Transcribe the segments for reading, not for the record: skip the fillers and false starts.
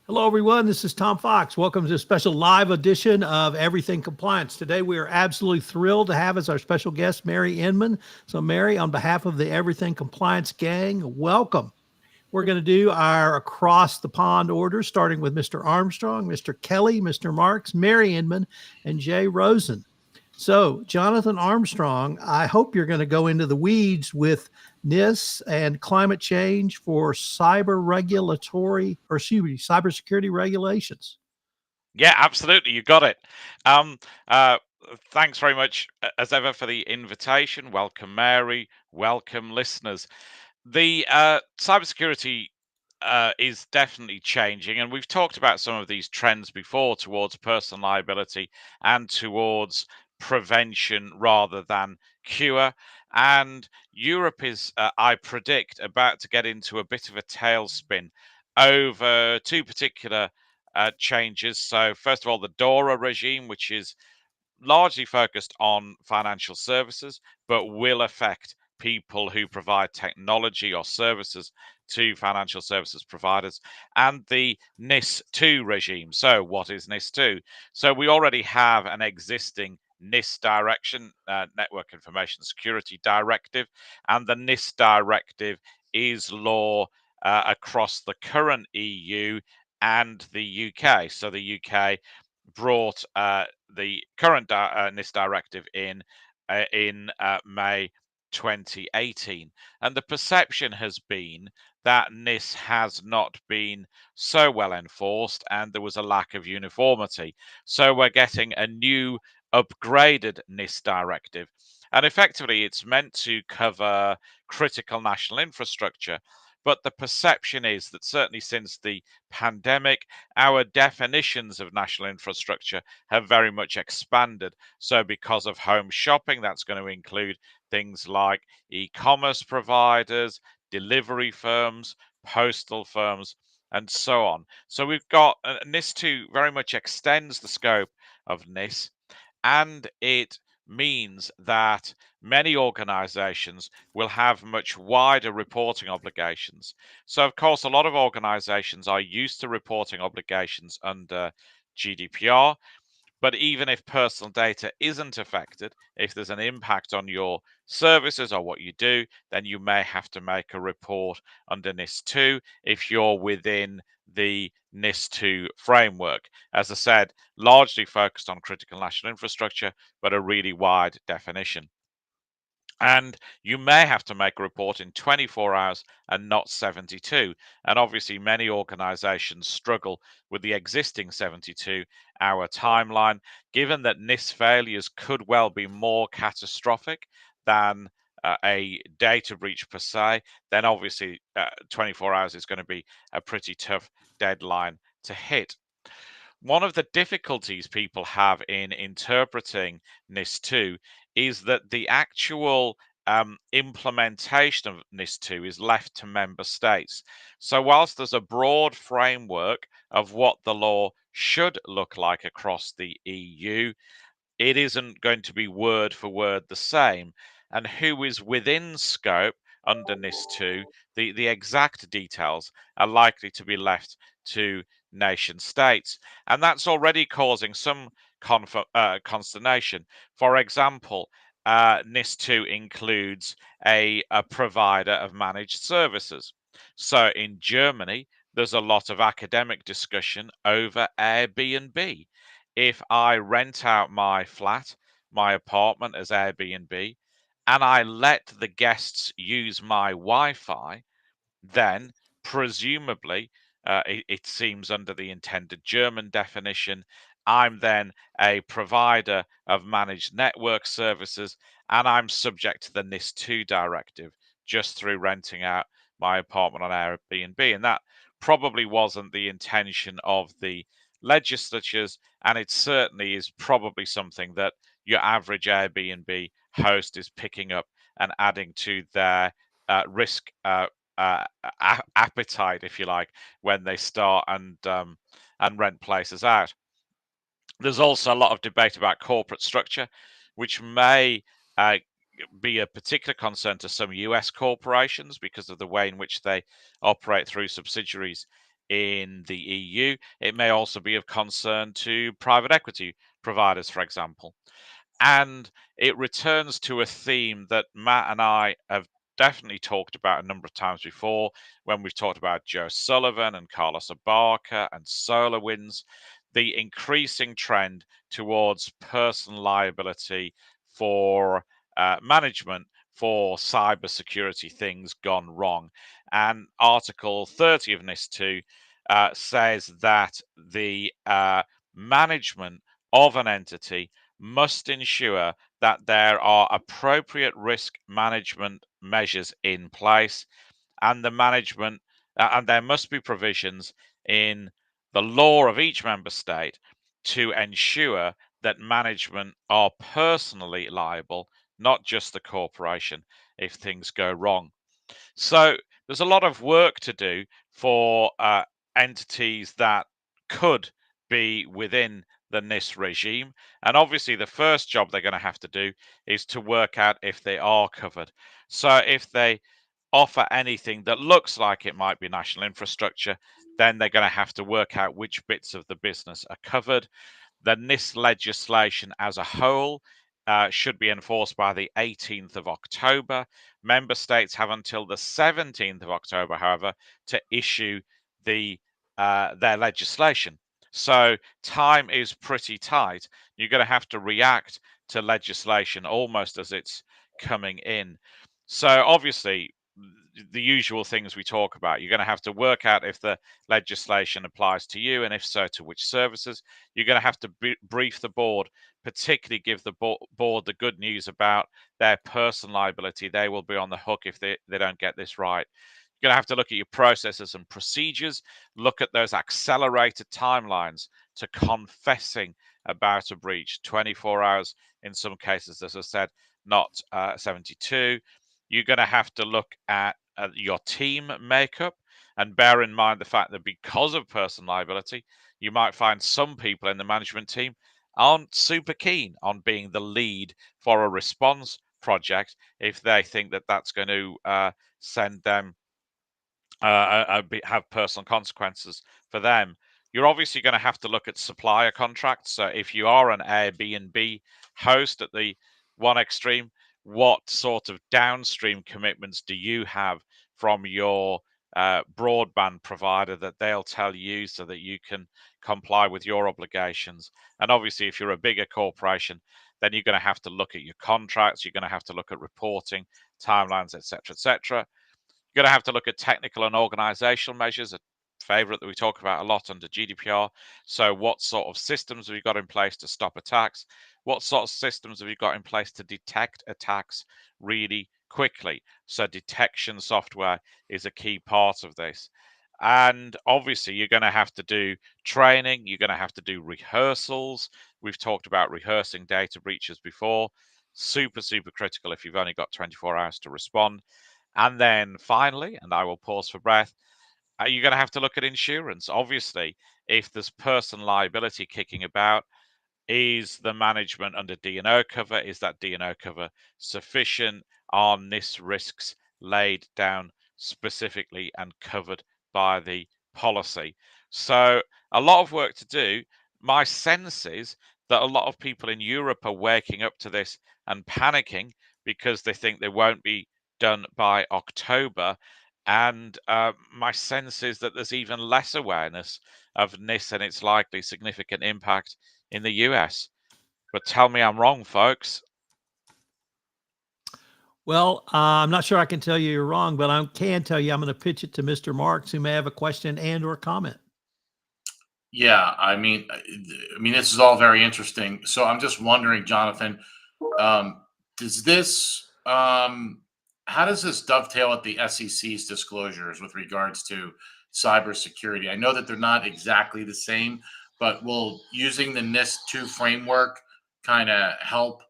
Hello, everyone. This is Tom Fox. Welcome to a special live edition of Everything Compliance. Today, we are absolutely thrilled to have as our special guest Mary Inman. So, Mary, on behalf of the Everything Compliance gang, welcome. We're going to do our across the pond order, starting with Mr. Armstrong, Mr. Kelly, Mr. Marks, Mary Inman, and Jay Rosen. So, Jonathan Armstrong, I hope you're going to go into the weeds with NIST and climate change for cyber regulatory, or excuse me, cybersecurity regulations. Yeah, absolutely. You got it. Um, uh, Thanks very much, as ever, for the invitation. Welcome, Mary. Welcome, listeners. The cybersecurity is definitely changing, and we've talked about some of these trends before towards personal liability and towards prevention rather than cure. And Europe is, I predict, about to get into a bit of a tailspin over two particular changes. So, first of all, the DORA regime, which is largely focused on financial services, but will affect people who provide technology or services to financial services providers, and the NIS 2 regime. So, what is NIS 2? So, we already have an existing NIS direction, Network Information Security Directive, and the NIS directive is law across the current EU and the UK. So, the UK brought the current NIS directive in May 2018, and the perception has been that NIS has not been so well enforced, and there was a lack of uniformity. So we're getting a new upgraded NIS directive, and effectively it's meant to cover critical national infrastructure. But the perception is that certainly since the pandemic, our definitions of national infrastructure have very much expanded. So, because of home shopping, that's going to include things like e commerce providers, delivery firms, postal firms, and so on. So, we've got NIS 2 very much extends the scope of NIS, and it means that many organizations will have much wider reporting obligations. So, of course, a lot of organizations are used to reporting obligations under GDPR, but even if personal data isn't affected, if there's an impact on your services or what you do, then you may have to make a report under NIS 2 if you're within the NIS 2 framework. As I said, largely focused on critical national infrastructure, but a really wide definition. And you may have to make a report in 24 hours and not 72. And obviously, many organizations struggle with the existing 72-hour timeline, given that NIS failures could well be more catastrophic than a data breach per se. Then obviously, 24 hours is going to be a pretty tough deadline to hit. One of the difficulties people have in interpreting NIS 2 is that the actual implementation of NIS 2 is left to member states. So, whilst there's a broad framework of what the law should look like across the EU, it isn't going to be word for word the same. And who is within scope under NIS 2, the exact details are likely to be left to nation states. And that's already causing some consternation. For example, NIS 2 includes a provider of managed services. So in Germany, there's a lot of academic discussion over Airbnb. If I rent out my flat, my apartment as Airbnb, and I let the guests use my Wi Fi, then presumably, it seems under the intended German definition, I'm then a provider of managed network services, and I'm subject to the NIS 2 directive just through renting out my apartment on Airbnb. And that probably wasn't the intention of the legislatures, and it certainly is probably something that your average Airbnb host is picking up and adding to their risk appetite, if you like, when they start and rent places out. There's also a lot of debate about corporate structure, which may uh, be a particular concern to some US corporations because of the way in which they operate through subsidiaries in the EU. It may also be of concern to private equity providers, for example. And it returns to a theme that Matt and I have definitely talked about a number of times before when we've talked about Joe Sullivan and Carlos Abarca and SolarWinds, the increasing trend towards personal liability for management for cybersecurity things gone wrong. And Article 30 of NIS2 says that the management of an entity must ensure that there are appropriate risk management measures in place and the management and there must be provisions in the law of each member state to ensure that management are personally liable, not just the corporation, if things go wrong. So there's a lot of work to do for entities that could be within the NIS regime. And obviously, the first job they're going to have to do is to work out if they are covered. So if they offer anything that looks like it might be national infrastructure, then they're going to have to work out which bits of the business are covered. The NIS legislation as a whole should be enforced by the 18th of October. Member states have until the 17th of October, however, to issue their legislation. So time is pretty tight. You're going to have to react to legislation almost as it's coming in. So obviously, the usual things we talk about. You're going to have to work out if the legislation applies to you, and if so, to which services. You're going to have to brief the board, particularly give the board the good news about their personal liability. They will be on the hook if they don't get this right. You're going to have to look at your processes and procedures, look at those accelerated timelines to confessing about a breach, 24 hours in some cases, as I said, not 72. You're going to have to look at your team makeup and bear in mind the fact that because of personal liability, you might find some people in the management team aren't super keen on being the lead for a response project if they think that that's going to send them have personal consequences for them. You're obviously going to have to look at supplier contracts. So if you are an Airbnb host at the one extreme, what sort of downstream commitments do you have from your broadband provider that they'll tell you so that you can comply with your obligations? And obviously, if you're a bigger corporation, then you're going to have to look at your contracts. You're going to have to look at reporting timelines, etc., etc. You're going to have to look at technical and organizational measures, a favorite that we talk about a lot under GDPR. So what sort of systems have you got in place to stop attacks? What sort of systems have you got in place to detect attacks really quickly? So detection software is a key part of this. And obviously, you're going to have to do training. You're going to have to do rehearsals. We've talked about rehearsing data breaches before. Super, super critical if you've only got 24 hours to respond. And then finally, and I will pause for breath, you're going to have to look at insurance. Obviously, if there's personal liability kicking about, is the management under D&O cover? Is that D&O cover sufficient? Are NIS risks laid down specifically and covered by the policy? So a lot of work to do. My sense is that a lot of people in Europe are waking up to this and panicking because they think they won't be done by October. And my sense is that there's even less awareness of NIS and its likely significant impact in the US. But tell me I'm wrong, folks. Well, I'm not sure I can tell you you're wrong, but I can tell you I'm going to pitch it to Mr. Marks, who may have a question and or comment. Yeah, I mean, this is all very interesting. So I'm just wondering, Jonathan, does this, how does this dovetail with the SEC's disclosures with regards to cybersecurity? I know that they're not exactly the same, but will using the NIST 2 framework kind of help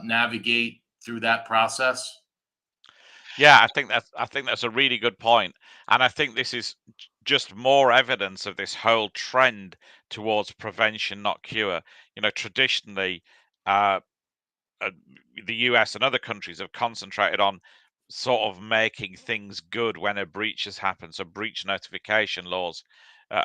navigate through that process? Yeah, I think that's a really good point, and I think this is just more evidence of this whole trend towards prevention, not cure. You know, traditionally, uh, uh, the US and other countries have concentrated on sort of making things good when a breach has happened. So breach notification laws,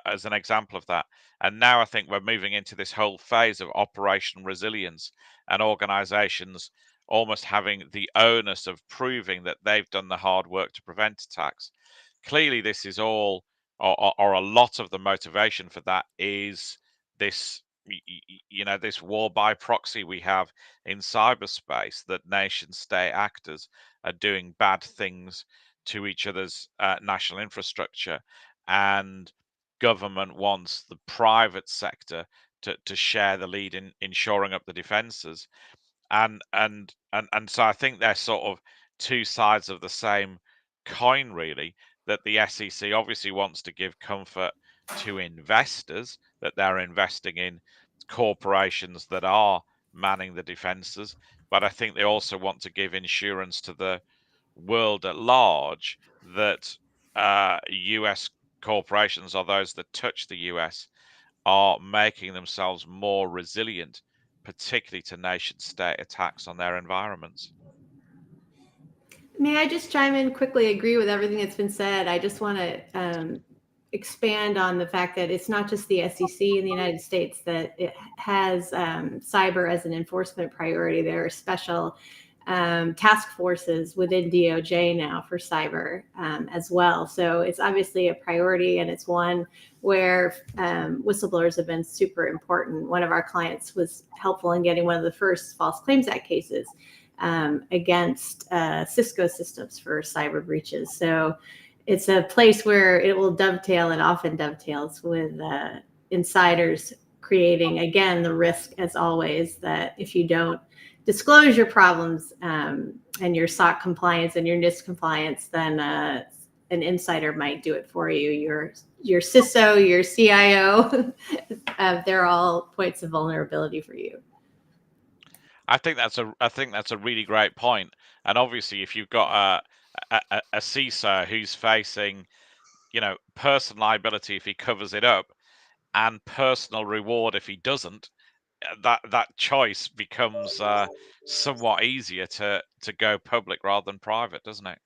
as an example of that. And now I think we're moving into this whole phase of operation resilience and organizations almost having the onus of proving that they've done the hard work to prevent attacks. Clearly, this is all, or a lot of the motivation for that is this, this war by proxy we have in cyberspace, that nation state actors are doing bad things to each other's national infrastructure, and government wants the private sector to share the lead in shoring up the defenses. And so I think they're sort of two sides of the same coin, really, that the SEC obviously wants to give comfort to investors that they're investing in corporations that are manning the defenses, but I think they also want to give insurance to the world at large that US corporations, or those that touch the US, are making themselves more resilient, particularly to nation state attacks on their environments. May I just chime in quickly? Agree with everything that's been said. I just want to expand on the fact that it's not just the SEC in the United States that it has cyber as an enforcement priority. There are special task forces within DOJ now for cyber as well. So it's obviously a priority, and it's one where whistleblowers have been super important. One of our clients was helpful in getting one of the first False Claims Act cases against Cisco systems for cyber breaches. So it's a place where it will dovetail, and often dovetails, with insiders creating, again, the risk, as always, that if you don't disclose your problems and your SOC compliance and your NIST compliance, then an insider might do it for you. Your CISO, your CIO, they're all points of vulnerability for you. I think that's a really great point. And obviously, if you've got a CISO who's facing, personal liability if he covers it up, and personal reward if he doesn't, that choice becomes somewhat easier to go public rather than private, doesn't it?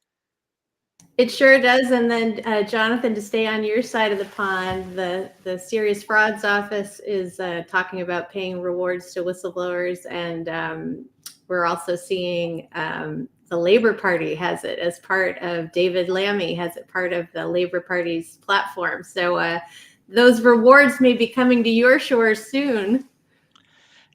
It sure does. And then, Jonathan, to stay on your side of the pond, the Serious Frauds Office is talking about paying rewards to whistleblowers. And we're also seeing the Labor Party has it as part of, David Lammy has it part of the Labor Party's platform. So those rewards may be coming to your shores soon.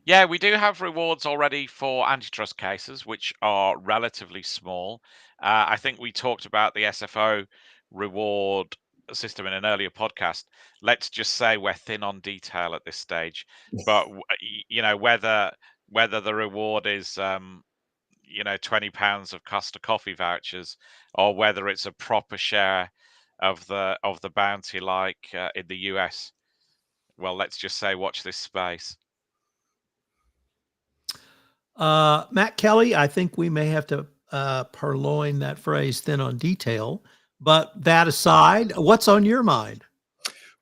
Yeah, we do have rewards already for antitrust cases, which are relatively small. I think we talked about the SFO reward system in an earlier podcast. Let's just say we're thin on detail at this stage, but whether the reward is £20 of Costa Coffee vouchers, or whether it's a proper share of the bounty like in the US, well, let's just say watch this space. Matt Kelly, I think we may have to purloin that phrase, thin on detail. But that aside, what's on your mind?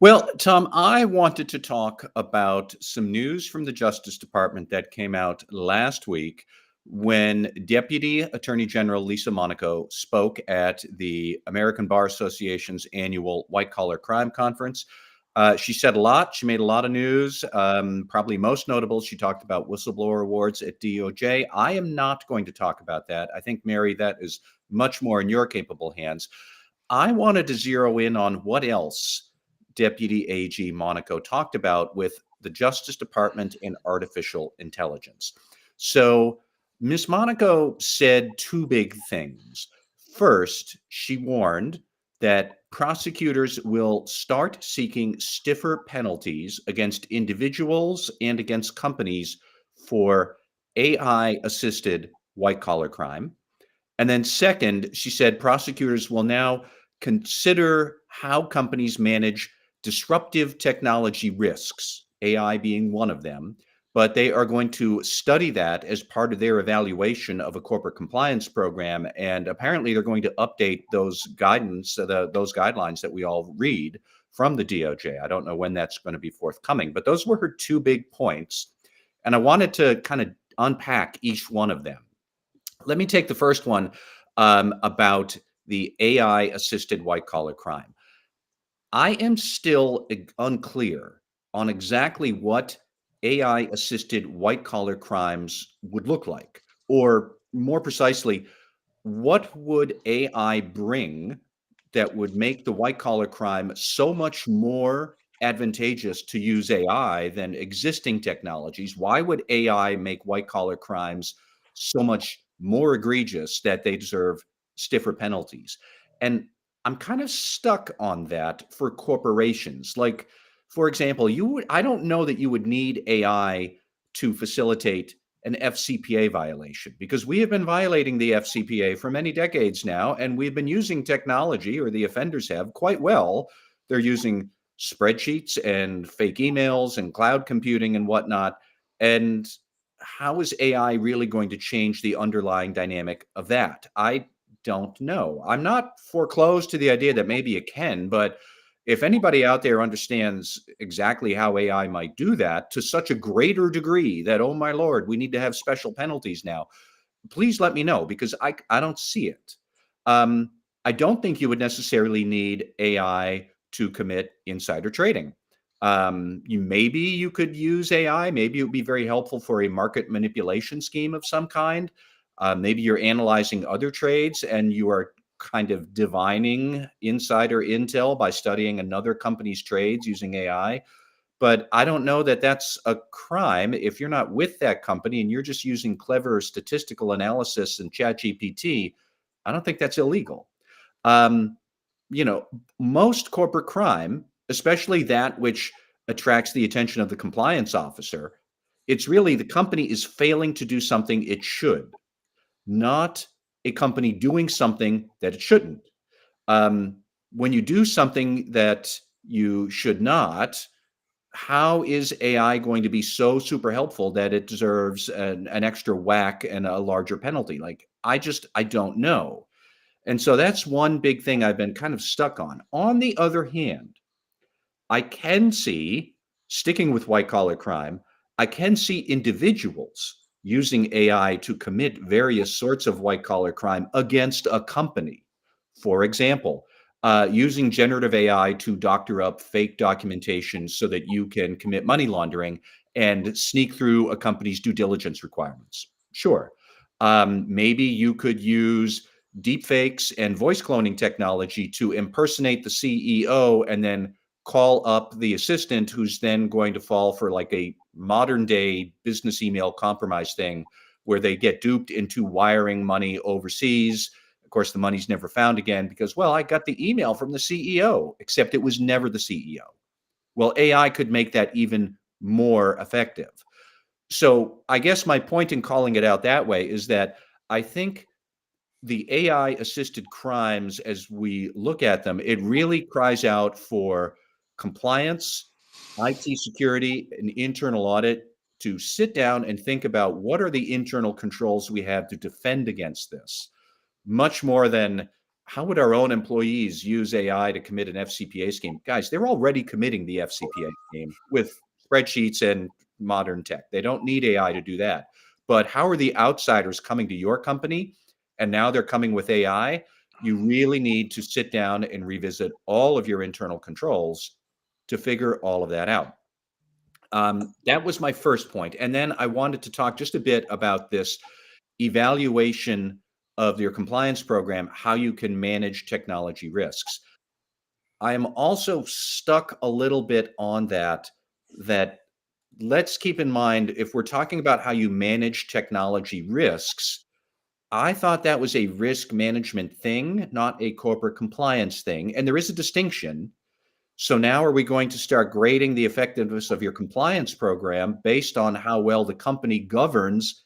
Well, Tom, I wanted to talk about some news from the Justice Department that came out last week when Deputy Attorney General Lisa Monaco spoke at the American Bar Association's annual White Collar Crime Conference. She said a lot. She made a lot of news. Probably most notable, she talked about whistleblower awards at DOJ. I am not going to talk about that. I think, Mary, that is much more in your capable hands. I wanted to zero in on what else Deputy AG Monaco talked about with the Justice Department and artificial intelligence. So Ms. Monaco said two big things. First, she warned that prosecutors will start seeking stiffer penalties against individuals and against companies for AI-assisted white-collar crime. And then second, she said prosecutors will now consider how companies manage disruptive technology risks, AI being one of them, but they are going to study that as part of their evaluation of a corporate compliance program. And apparently they're going to update those guidance, those guidelines that we all read from the DOJ. I don't know when that's going to be forthcoming, but those were her two big points. And I wanted to kind of unpack each one of them. Let me take the first one. about the AI assisted white collar crime. I am still unclear on exactly what AI assisted white collar crimes would look like, or more precisely, what would AI bring that would make the white collar crime so much more advantageous to use AI than existing technologies? Why would AI make white collar crimes so much more egregious that they deserve stiffer penalties? And I'm kind of stuck on that for corporations. Like, for example, I don't know that you would need AI to facilitate an FCPA violation, because we have been violating the FCPA for many decades now, and we've been using technology, or the offenders have, quite well. They're using spreadsheets and fake emails and cloud computing and whatnot. And how is AI really going to change the underlying dynamic of that? I don't know. I'm not foreclosed to the idea that maybe it can, but if anybody out there understands exactly how AI might do that to such a greater degree that, oh my Lord, we need to have special penalties now, please let me know, because I don't see it. I don't think you would necessarily need AI to commit insider trading. Maybe you could use AI. Maybe it would be very helpful for a market manipulation scheme of some kind. Maybe you're analyzing other trades and you are kind of divining insider intel by studying another company's trades using AI. But I don't know that that's a crime if you're not with that company and you're just using clever statistical analysis and ChatGPT. I don't think that's illegal. Um, Most corporate crime, especially that which attracts the attention of the compliance officer, it's really the company is failing to do something it should, not a company doing something that it shouldn't. When you do something that you should not, how is AI going to be so super helpful that it deserves an extra whack and a larger penalty? Like, I don't know. And so that's one big thing I've been kind of stuck on. On the other hand, I can see, sticking with white collar crime, I can see individuals using AI to commit various sorts of white collar crime against a company. For example, using generative AI to doctor up fake documentation so that you can commit money laundering and sneak through a company's due diligence requirements. Sure. Maybe you could use deepfakes and voice cloning technology to impersonate the CEO and then call up the assistant, who's then going to fall for like a modern day business email compromise thing where they get duped into wiring money overseas. Of course, the money's never found again because, well, I got the email from the CEO, except it was never the CEO. Well, AI could make that even more effective. So I guess my point in calling it out that way is that I think the AI assisted crimes, as we look at them, it really cries out for compliance, IT security, and internal audit to sit down and think about what are the internal controls we have to defend against this, much more than how would our own employees use AI to commit an FCPA scheme. Guys, they're already committing the FCPA scheme with spreadsheets and modern tech. They don't need AI to do that. But how are the outsiders coming to your company and now they're coming with AI? You really need to sit down and revisit all of your internal controls to figure all of that out. That was my first point. And then I wanted to talk just a bit about this evaluation of your compliance program, how you can manage technology risks. I am also stuck a little bit on that let's keep in mind, if we're talking about how you manage technology risks, I thought that was a risk management thing, not a corporate compliance thing. And there is a distinction. So now are we going to start grading the effectiveness of your compliance program based on how well the company governs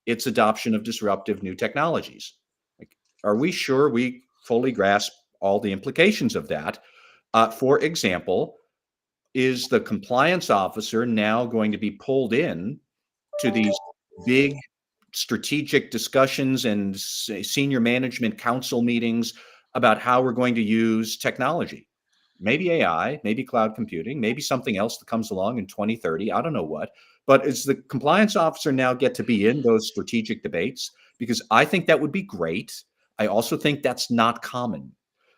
its adoption of disruptive new technologies? Like, are we sure we fully grasp all the implications of that? For example, is the compliance officer now going to be pulled in to these big strategic discussions and senior management council meetings about how we're going to use technology? Maybe AI, maybe cloud computing, maybe something else that comes along in 2030. I don't know what. But does the compliance officer now get to be in those strategic debates? Because I think that would be great. I also think that's not common.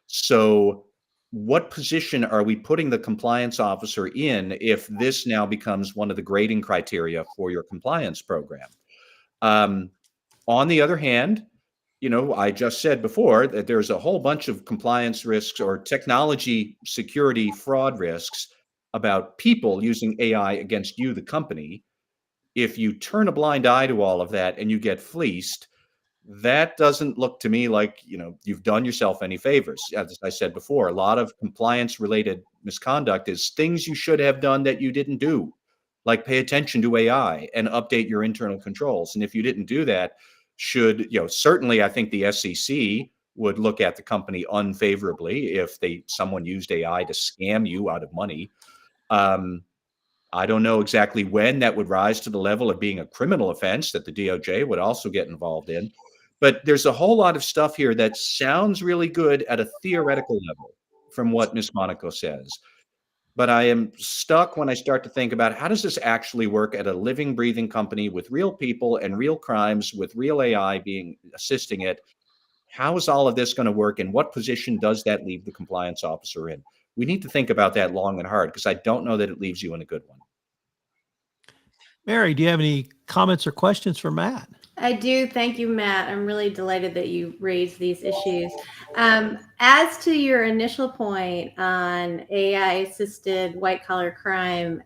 So what position are we putting the compliance officer in if this now becomes one of the grading criteria for your compliance program? Um, on the other hand, I just said before that there's a whole bunch of compliance risks or technology security fraud risks about people using AI against you, the company. If you turn a blind eye to all of that and you get fleeced, that doesn't look to me like, you've done yourself any favors. As I said before, a lot of compliance related misconduct is things you should have done that you didn't do, like pay attention to AI and update your internal controls. And if you didn't do that, certainly I think the SEC would look at the company unfavorably if someone used AI to scam you out of money. I don't know exactly when that would rise to the level of being a criminal offense that the DOJ would also get involved in. But there's a whole lot of stuff here that sounds really good at a theoretical level from what Ms. Monaco says. But I am stuck when I start to think about how does this actually work at a living, breathing company with real people and real crimes with real AI assisting it? How is all of this going to work, and what position does that leave the compliance officer in? We need to think about that long and hard, because I don't know that it leaves you in a good one. Mary, do you have any comments or questions for Matt? I do. Thank you, Matt. I'm really delighted that you raised these issues. As to your initial point on AI-assisted white-collar crime,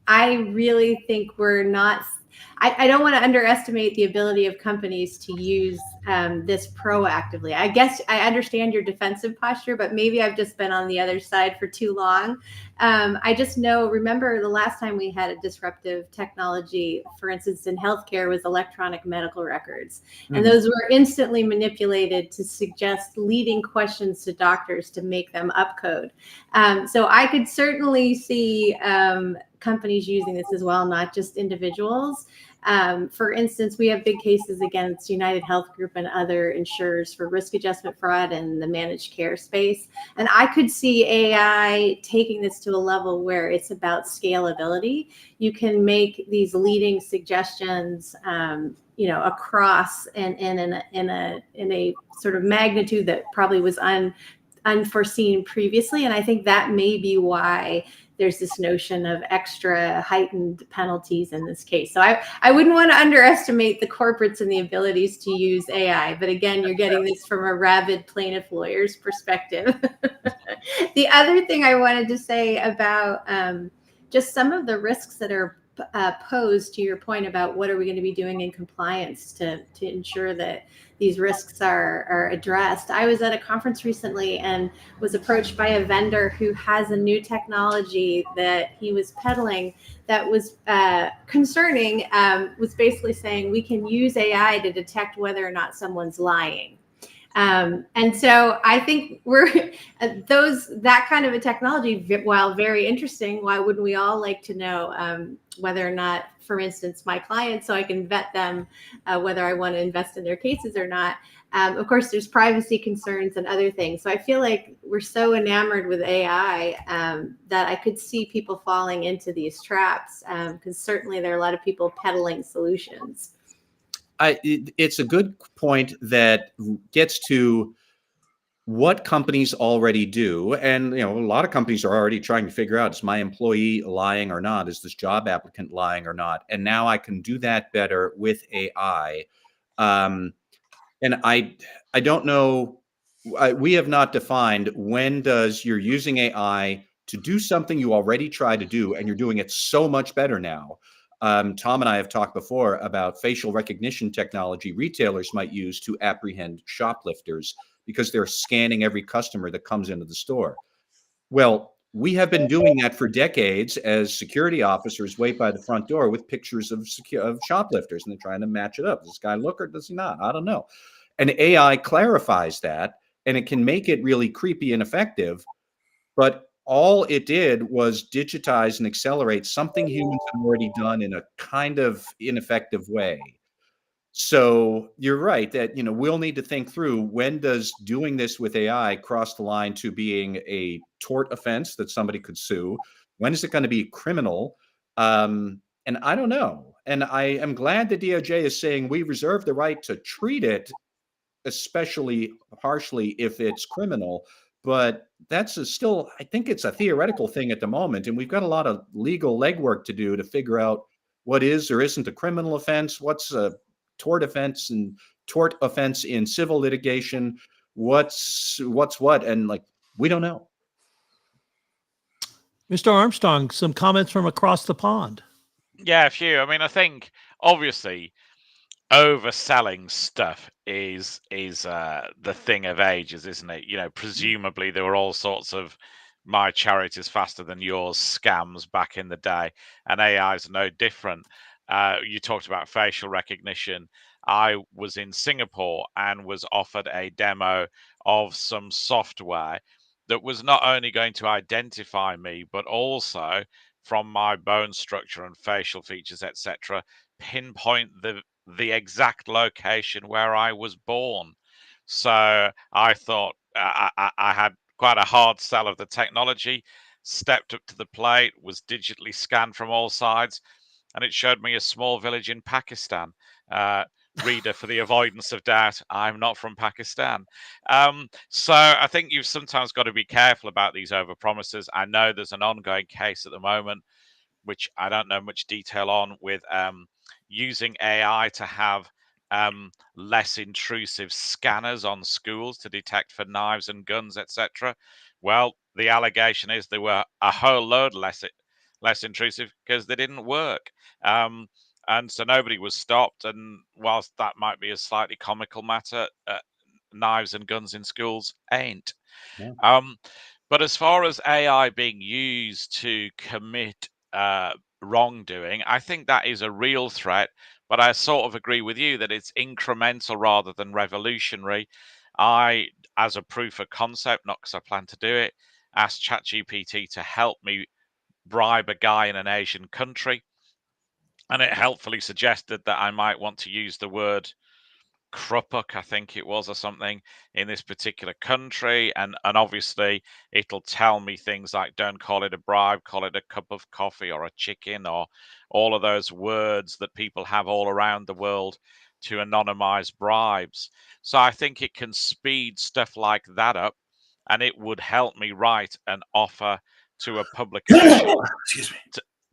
I really think we're not. I don't want to underestimate the ability of companies to use this proactively. I guess I understand your defensive posture, but maybe I've just been on the other side for too long. I just remember the last time we had a disruptive technology, for instance, in healthcare, was electronic medical records. And those were instantly manipulated to suggest leading questions to doctors to make them upcode. So I could certainly see companies using this as well, not just individuals. For instance, we have big cases against United Health Group and other insurers for risk adjustment fraud in the managed care space. And I could see AI taking this to a level where it's about scalability. You can make these leading suggestions, across and in a sort of magnitude that probably was unforeseen previously. And I think that may be why there's this notion of extra heightened penalties in this case. So I wouldn't want to underestimate the corporates and the abilities to use AI. But again, you're getting this from a rabid plaintiff lawyer's perspective. The other thing I wanted to say about just some of the risks that are posed to your point about what are we going to be doing in compliance to ensure that these risks are addressed. I was at a conference recently and was approached by a vendor who has a new technology that he was peddling that was concerning, was basically saying we can use AI to detect whether or not someone's lying. And so I think that kind of a technology, while very interesting, why wouldn't we all like to know whether or not, for instance, my clients, so I can vet them, whether I want to invest in their cases or not. Of course, there's privacy concerns and other things. So I feel like we're so enamored with AI that I could see people falling into these traps, because certainly there are a lot of people peddling solutions. It's a good point that gets to what companies already do. And, a lot of companies are already trying to figure out, is my employee lying or not? Is this job applicant lying or not? And now I can do that better with AI. And I don't know, we have not defined when does you're using AI to do something you already try to do, and you're doing it so much better now. Tom and I have talked before about facial recognition technology retailers might use to apprehend shoplifters because they're scanning every customer that comes into the store. Well, we have been doing that for decades as security officers wait by the front door with pictures of shoplifters, and they're trying to match it up. Does this guy look or does he not? I don't know. And AI clarifies that, and it can make it really creepy and effective, but all it did was digitize and accelerate something humans have already done in a kind of ineffective way. So you're right that, we'll need to think through, when does doing this with AI cross the line to being a tort offense that somebody could sue? When is it going to be criminal? And I don't know. And I am glad the DOJ is saying we reserve the right to treat it especially harshly if it's criminal. But still, I think it's a theoretical thing at the moment. And we've got a lot of legal legwork to do to figure out what is or isn't a criminal offense, what's a tort offense and tort offense in civil litigation, what's what. And like, we don't know. Mr. Armstrong, some comments from across the pond. Yeah, a few. I mean, I think obviously overselling stuff is the thing of ages, isn't it? You know, presumably there were all sorts of my charity's faster than yours scams back in the day, and AI is no different. You talked about facial recognition. I was in Singapore and was offered a demo of some software that was not only going to identify me, but also from my bone structure and facial features, etc., pinpoint the exact location where I was born. So I thought I had quite a hard sell of the technology, stepped up to the plate, was digitally scanned from all sides, and it showed me a small village in Pakistan. Reader, for the avoidance of doubt, I'm not from Pakistan. So I think you've sometimes got to be careful about these overpromises. I know there's an ongoing case at the moment, which I don't know much detail on, with using AI to have less intrusive scanners on schools to detect for knives and guns, etc. Well, the allegation is they were a whole load less intrusive because they didn't work. And so nobody was stopped. And whilst that might be a slightly comical matter, knives and guns in schools ain't. Yeah. But as far as AI being used to commit wrongdoing, I think that is a real threat. But I sort of agree with you that it's incremental rather than revolutionary. I, as a proof of concept, not because I plan to do it, asked ChatGPT to help me bribe a guy in an Asian country. And it helpfully suggested that I might want to use the word Krupuk, I think it was, or something, in this particular country. And obviously it'll tell me things like, don't call it a bribe, call it a cup of coffee or a chicken, or all of those words that people have all around the world to anonymize bribes. So I think it can speed stuff like that up, and it would help me write an offer to a public official Excuse me.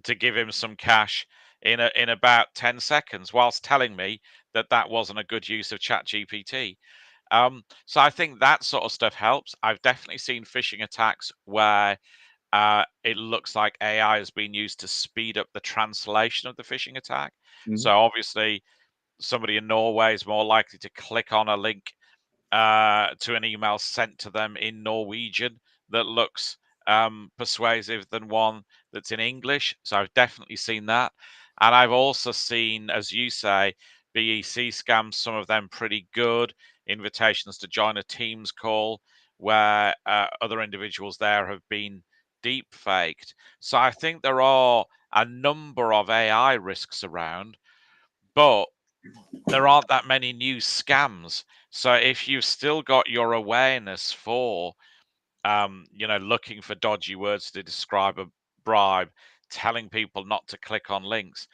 to give him some cash in about 10 seconds, whilst telling me that that wasn't a good use of ChatGPT. So I think that sort of stuff helps. I've definitely seen phishing attacks where it looks like AI has been used to speed up the translation of the phishing attack. Mhm. So obviously, somebody in Norway is more likely to click on a link to an email sent to them in Norwegian that looks persuasive than one that's in English. So I've definitely seen that. And I've also seen, as you say, BEC scams, some of them pretty good, invitations to join a Teams call where other individuals there have been deep faked. So I think there are a number of AI risks around, but there aren't that many new scams. So if you've still got your awareness for, looking for dodgy words to describe a bribe, telling people not to click on links,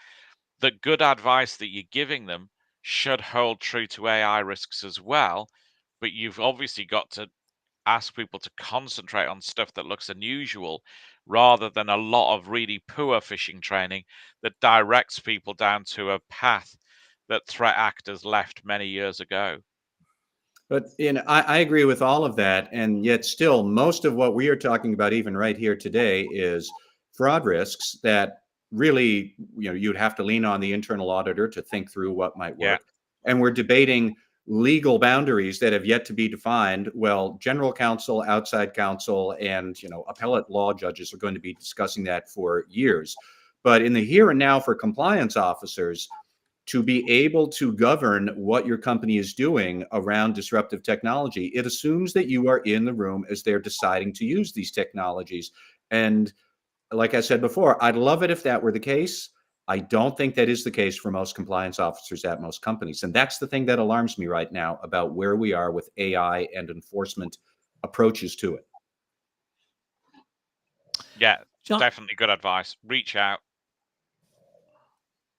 the good advice that you're giving them should hold true to AI risks as well. But you've obviously got to ask people to concentrate on stuff that looks unusual rather than a lot of really poor phishing training that directs people down to a path that threat actors left many years ago. But I agree with all of that, and yet still, most of what we are talking about, even right here today, is fraud risks that really, you'd have to lean on the internal auditor to think through what might Yeah. work. And we're debating legal boundaries that have yet to be defined. Well, general counsel, outside counsel, and appellate law judges are going to be discussing that for years. But in the here and now, for compliance officers, to be able to govern what your company is doing around disruptive technology, it assumes that you are in the room as they're deciding to use these technologies. And like I said before, I'd love it if that were the case. I don't think that is the case for most compliance officers at most companies. And that's the thing that alarms me right now about where we are with AI and enforcement approaches to it. Yeah, John, definitely good advice. Reach out.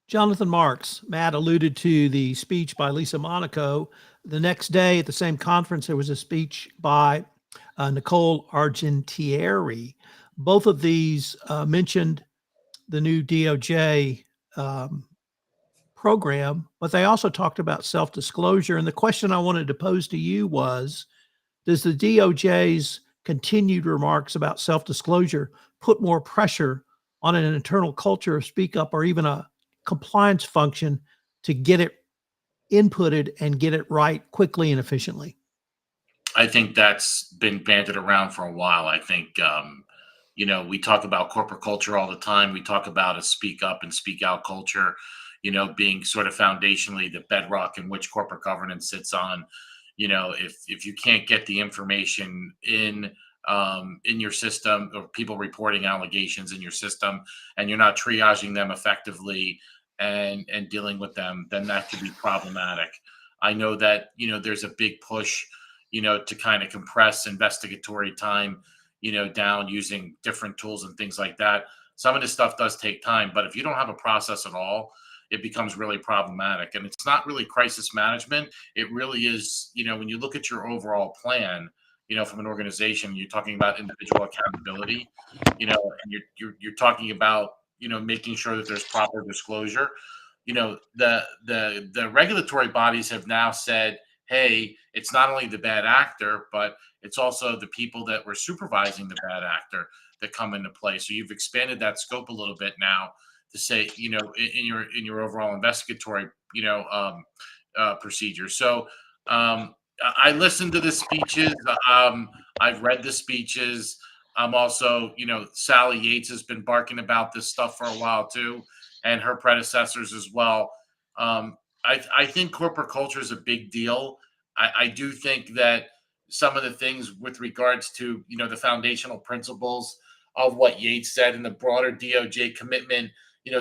Jonathan Marks, Matt alluded to the speech by Lisa Monaco the next day at the same conference, there was a speech by Nicole Argentieri. Both of these mentioned the new DOJ program, but they also talked about self-disclosure. And the question I wanted to pose to you was, does the DOJ's continued remarks about self-disclosure put more pressure on an internal culture of speak up or even a compliance function to get it inputted and get it right quickly and efficiently? I think that's been bandied around for a while. I think, we talk about corporate culture all the time. We talk about a speak up and speak out culture, being sort of foundationally the bedrock in which corporate governance sits on. If you can't get the information in your system, or people reporting allegations in your system, and you're not triaging them effectively and dealing with them, then that could be problematic. I know that there's a big push to kind of compress investigatory time down using different tools and things like that. Some of this stuff does take time, but if you don't have a process at all, it becomes really problematic. And it's not really crisis management. It really is, when you look at your overall plan, from an organization, you're talking about individual accountability, and you're talking about, making sure that there's proper disclosure. The regulatory bodies have now said, hey, it's not only the bad actor, but it's also the people that were supervising the bad actor that come into play. So you've expanded that scope a little bit now to say, in your overall investigatory, procedure. So I listened to the speeches. I've read the speeches. I'm also, Sally Yates has been barking about this stuff for a while too, and her predecessors as well. I think corporate culture is a big deal. I do think that some of the things with regards to, the foundational principles of what Yates said and the broader DOJ commitment,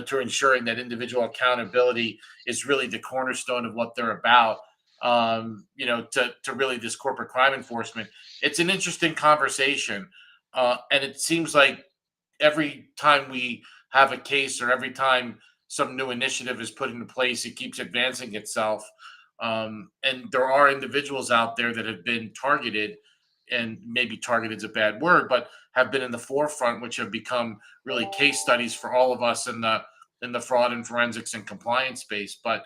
to ensuring that individual accountability is really the cornerstone of what they're about, to really this corporate crime enforcement. It's an interesting conversation. And it seems like every time we have a case or every time some new initiative is put into place, it keeps advancing itself. And there are individuals out there that have been targeted, and maybe targeted is a bad word, but have been in the forefront, which have become really case studies for all of us in the fraud and forensics and compliance space. But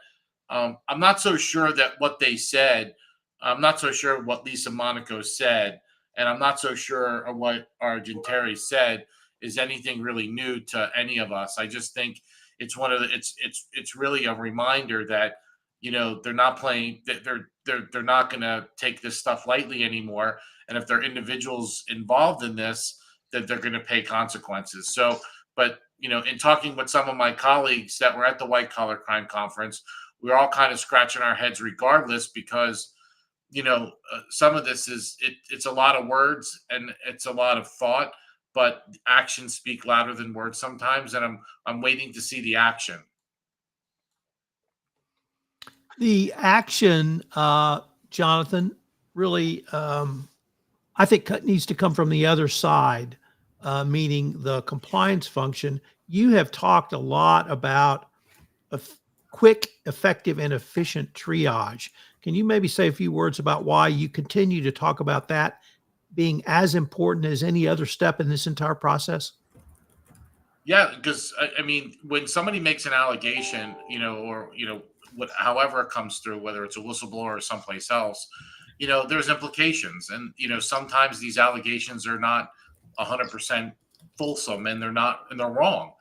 I'm not so sure that what they said, I'm not so sure what Lisa Monaco said, and I'm not so sure what Argentieri said is anything really new to any of us. I just think it's it's really a reminder that they're not playing, that they're not going to take this stuff lightly anymore, and if there are individuals involved in this, that they're going to pay consequences. So, but in talking with some of my colleagues that were at the White Collar Crime Conference, we're all kind of scratching our heads regardless, because some of this it's a lot of words and it's a lot of thought, but actions speak louder than words sometimes, and I'm waiting to see the action. The action, Jonathan, really, I think needs to come from the other side, meaning the compliance function. You have talked a lot about a quick, effective, and efficient triage. Can you maybe say a few words about why you continue to talk about that being as important as any other step in this entire process? Yeah, because I mean, when somebody makes an allegation, or however it comes through, whether it's a whistleblower or someplace else, there's implications, and sometimes these allegations are not 100% fulsome, and they're wrong,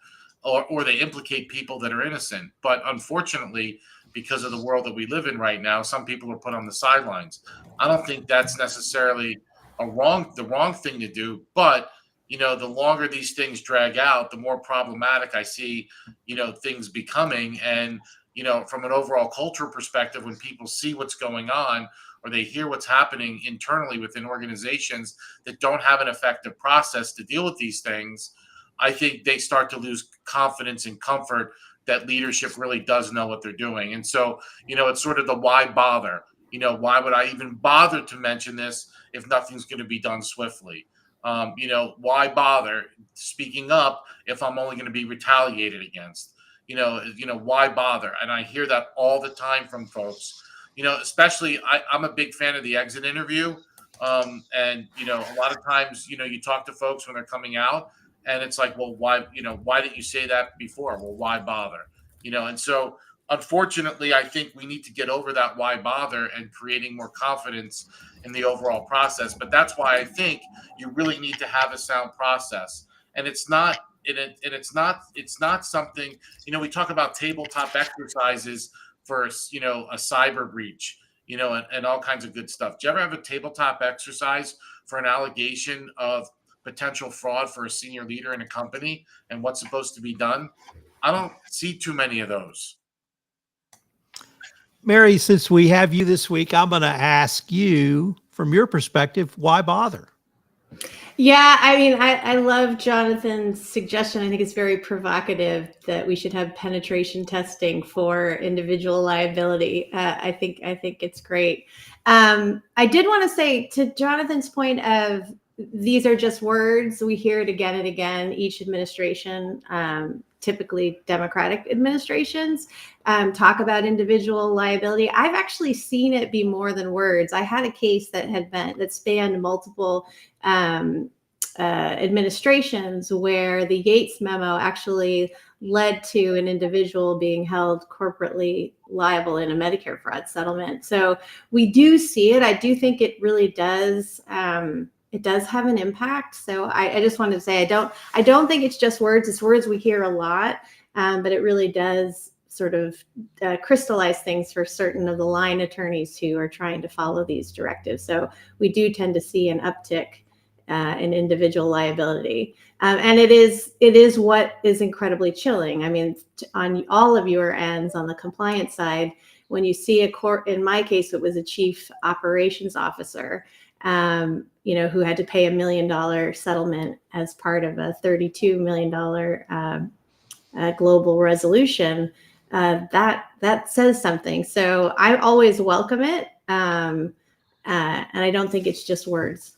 or they implicate people that are innocent. But unfortunately, because of the world that we live in right now, some people are put on the sidelines. I don't think that's necessarily the wrong thing to do, but the longer these things drag out, the more problematic I see, things becoming. And, from an overall cultural perspective, when people see what's going on or they hear what's happening internally within organizations that don't have an effective process to deal with these things, I think they start to lose confidence and comfort that leadership really does know what they're doing. And so, it's sort of the why bother? Why would I even bother to mention this if nothing's going to be done swiftly? Why bother speaking up if I'm only going to be retaliated against? Why bother? And I hear that all the time from folks. especially I'm a big fan of the exit interview. And a lot of times, you talk to folks when they're coming out, and it's like, well, why didn't you say that before? Well, why bother? And so unfortunately, I think we need to get over that why bother and creating more confidence in the overall process. But that's why I think you really need to have a sound process. And it's not it's not something, we talk about tabletop exercises for a cyber breach, and all kinds of good stuff. Do you ever have a tabletop exercise for an allegation of potential fraud for a senior leader in a company and what's supposed to be done? I don't see too many of those. Mary, since we have you this week, I'm going to ask you, from your perspective, why bother? Yeah, I mean, I love Jonathan's suggestion. I think it's very provocative that we should have penetration testing for individual liability. I think it's great. I did want to say, to Jonathan's point of these are just words, we hear it again and again. Each administration, typically Democratic administrations, talk about individual liability. I've actually seen it be more than words. I had a case that spanned multiple administrations, where the Yates memo actually led to an individual being held corporately liable in a Medicare fraud settlement. So we do see it. I do think it really does. It does have an impact. So I just wanted to say, I don't think it's just words. It's words we hear a lot, but it really does sort of crystallize things for certain of the line attorneys who are trying to follow these directives. So we do tend to see an uptick in individual liability. And it is what is incredibly chilling. I mean, on all of your ends, on the compliance side, when you see a court, in my case, it was a chief operations officer, who had to pay $1 million settlement as part of a $32 million global resolution. That says something. So I always welcome it. And I don't think it's just words.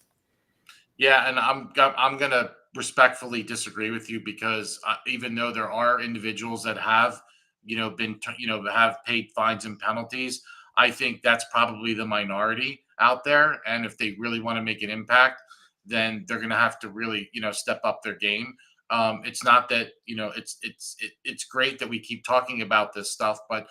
Yeah, and I'm going to respectfully disagree with you, because even though there are individuals that have, have paid fines and penalties, I think that's probably the minority out there. And if they really want to make an impact, then they're going to have to really, step up their game. It's not that, it's great that we keep talking about this stuff, but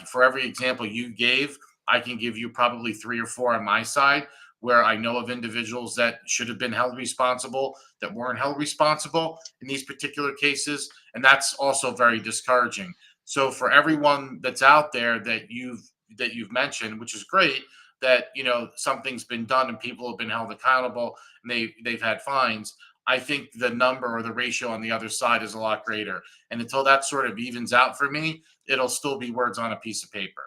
for every example you gave, I can give you probably 3 or 4 on my side where I know of individuals that should have been held responsible that weren't held responsible in these particular cases. And that's also very discouraging. So for everyone that's out there that you've mentioned, which is great, that, something's been done and people have been held accountable and they've had fines, I think the number or the ratio on the other side is a lot greater. And until that sort of evens out for me, it'll still be words on a piece of paper.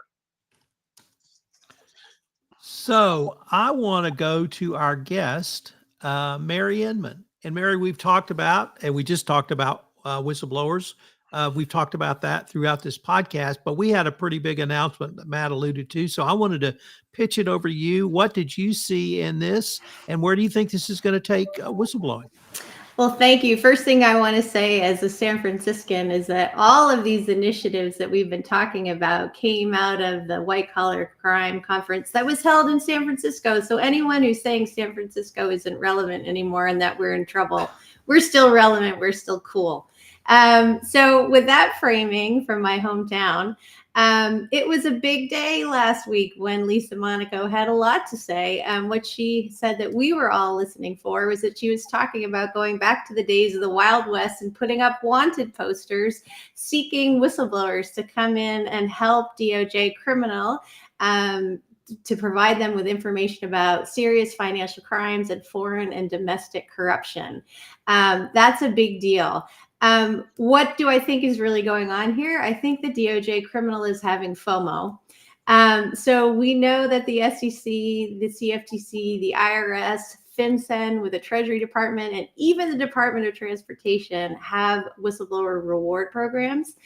So I want to go to our guest, Mary Inman. And Mary, we've talked about, and we just talked about whistleblowers. We've talked about that throughout this podcast, but we had a pretty big announcement that Matt alluded to. So I wanted to pitch it over to you. What did you see in this, and where do you think this is going to take whistleblowing? Well, thank you. First thing I want to say as a San Franciscan is that all of these initiatives that we've been talking about came out of the White Collar Crime Conference that was held in San Francisco. So anyone who's saying San Francisco isn't relevant anymore and that we're in trouble, we're still relevant. We're still cool. So with that framing from my hometown, it was a big day last week when Lisa Monaco had a lot to say. What she said that we were all listening for was that she was talking about going back to the days of the Wild West and putting up wanted posters seeking whistleblowers to come in and help DOJ criminal to provide them with information about serious financial crimes and foreign and domestic corruption. That's a big deal. What do I think is really going on here? I think the DOJ criminal is having FOMO. So we know that the SEC, the CFTC, the IRS, FinCEN with the Treasury Department, and even the Department of Transportation have whistleblower reward programs.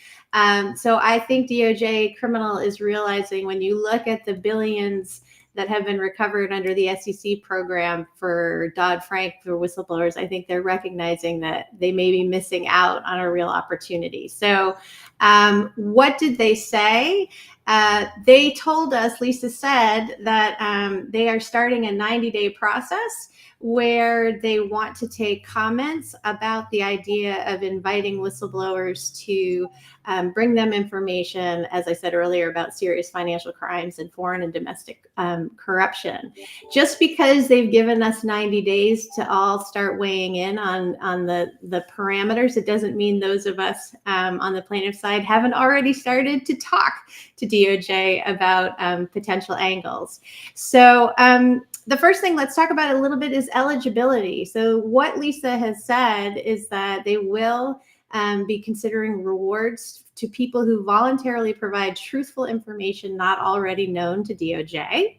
So I think DOJ criminal is realizing, when you look at the billions that have been recovered under the SEC program for Dodd-Frank for whistleblowers, I think they're recognizing that they may be missing out on a real opportunity. So what did they say? They told us, Lisa said, that they are starting a 90-day process where they want to take comments about the idea of inviting whistleblowers to bring them information, as I said earlier, about serious financial crimes and foreign and domestic corruption. Just because they've given us 90 days to all start weighing in on the parameters, it doesn't mean those of us on the plaintiff side haven't already started to talk to DOJ about potential angles. So the first thing, let's talk about a little bit, is eligibility. So what Lisa has said is that they will be considering rewards to people who voluntarily provide truthful information not already known to DOJ.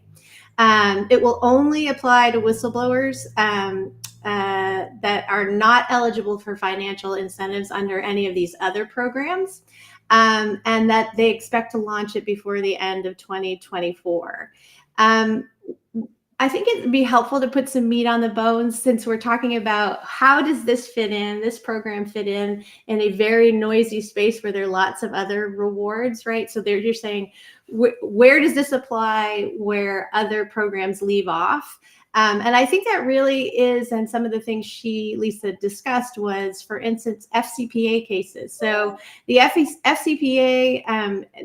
It will only apply to whistleblowers that are not eligible for financial incentives under any of these other programs, and that they expect to launch it before the end of 2024. I think it would be helpful to put some meat on the bones, since we're talking about how does this program fit in a very noisy space where there are lots of other rewards, right? So you're saying, where does this apply where other programs leave off? And I think that really is, and some of the things Lisa discussed was, for instance, FCPA cases. So the FCPA,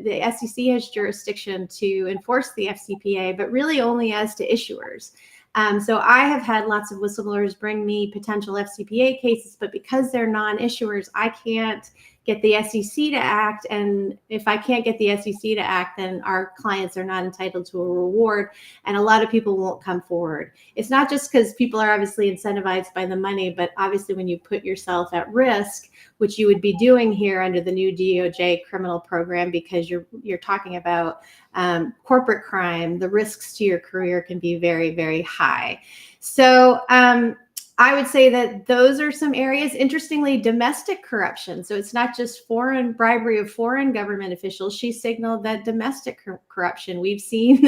the SEC has jurisdiction to enforce the FCPA, but really only as to issuers. So I have had lots of whistleblowers bring me potential FCPA cases, but because they're non-issuers, I can't get the SEC to act. And if I can't get the SEC to act, then our clients are not entitled to a reward. And a lot of people won't come forward. It's not just because people are obviously incentivized by the money, but obviously when you put yourself at risk, which you would be doing here under the new DOJ criminal program, because you're talking about corporate crime, the risks to your career can be very, very high. So I would say that those are some areas. Interestingly, domestic corruption. So it's not just bribery of foreign government officials. She signaled that domestic corruption, we've seen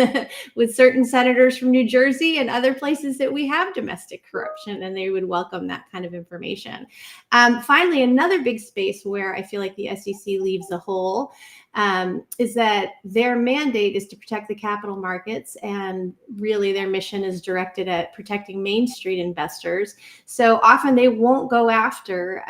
with certain senators from New Jersey and other places that we have domestic corruption, and they would welcome that kind of information. Finally, another big space where I feel like the SEC leaves a hole is that their mandate is to protect the capital markets, and really their mission is directed at protecting Main Street investors. So often they won't go after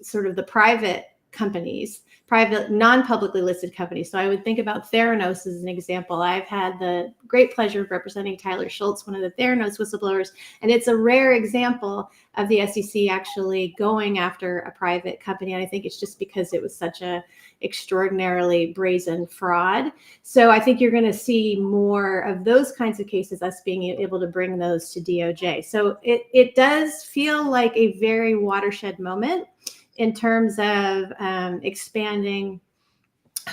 sort of the private companies, private non-publicly listed companies. So I would think about Theranos as an example. I've had the great pleasure of representing Tyler Schultz, one of the Theranos whistleblowers, and it's a rare example of the SEC actually going after a private company. And I think it's just because it was such a extraordinarily brazen fraud. So I think you're going to see more of those kinds of cases, us being able to bring those to DOJ. So it does feel like a very watershed moment in terms of expanding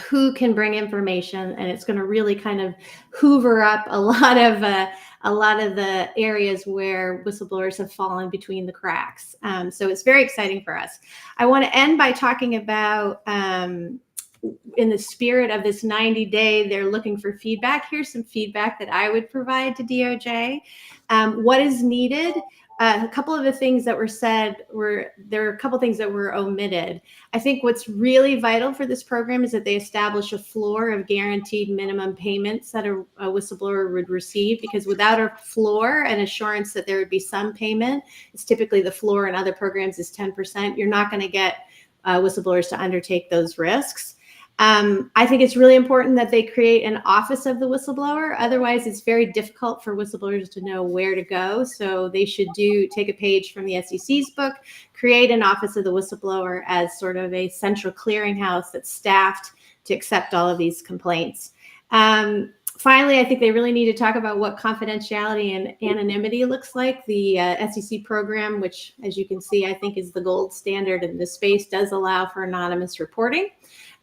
who can bring information, and it's going to really kind of hoover up a lot of the areas where whistleblowers have fallen between the cracks. So it's very exciting for us. I want to end by talking about, in the spirit of this 90-day, they're looking for feedback. Here's some feedback that I would provide to DOJ. What is needed? A couple of the things that were said there are a couple things that were omitted. I think what's really vital for this program is that they establish a floor of guaranteed minimum payments that a whistleblower would receive, because without a floor and assurance that there would be some payment, it's typically the floor in other programs is 10%. You're not going to get whistleblowers to undertake those risks. I think it's really important that they create an office of the whistleblower. Otherwise, it's very difficult for whistleblowers to know where to go. So they should take a page from the SEC's book, create an office of the whistleblower as sort of a central clearinghouse that's staffed to accept all of these complaints. Finally, I think they really need to talk about what confidentiality and anonymity looks like. The SEC program, which, as you can see, I think is the gold standard in this space, does allow for anonymous reporting.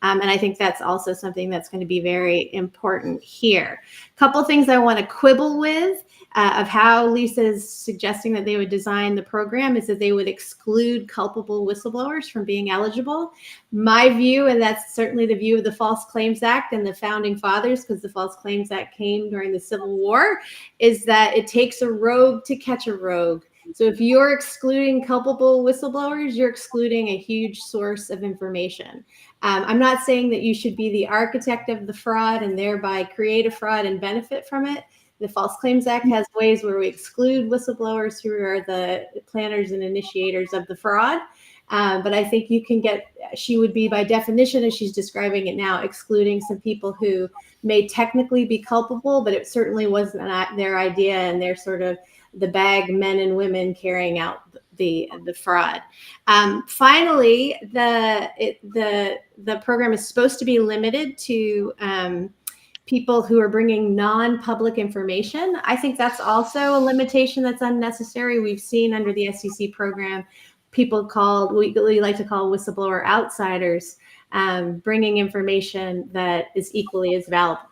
And I think that's also something that's going to be very important here. A couple of things I want to quibble with of how Lisa's suggesting that they would design the program is that they would exclude culpable whistleblowers from being eligible. My view, and that's certainly the view of the False Claims Act and the founding fathers, because the False Claims Act came during the Civil War, is that it takes a rogue to catch a rogue. So if you're excluding culpable whistleblowers, you're excluding a huge source of information. I'm not saying that you should be the architect of the fraud and thereby create a fraud and benefit from it. The False Claims Act has ways where we exclude whistleblowers who are the planners and initiators of the fraud. But I think you can she would be by definition, as she's describing it now, excluding some people who may technically be culpable, but it certainly wasn't their idea and they're sort of the bag men and women carrying out the fraud. Finally, the program is supposed to be limited to people who are bringing non-public information. I think that's also a limitation that's unnecessary. We've seen under the SEC program, people we like to call whistleblower outsiders, bringing information that is equally as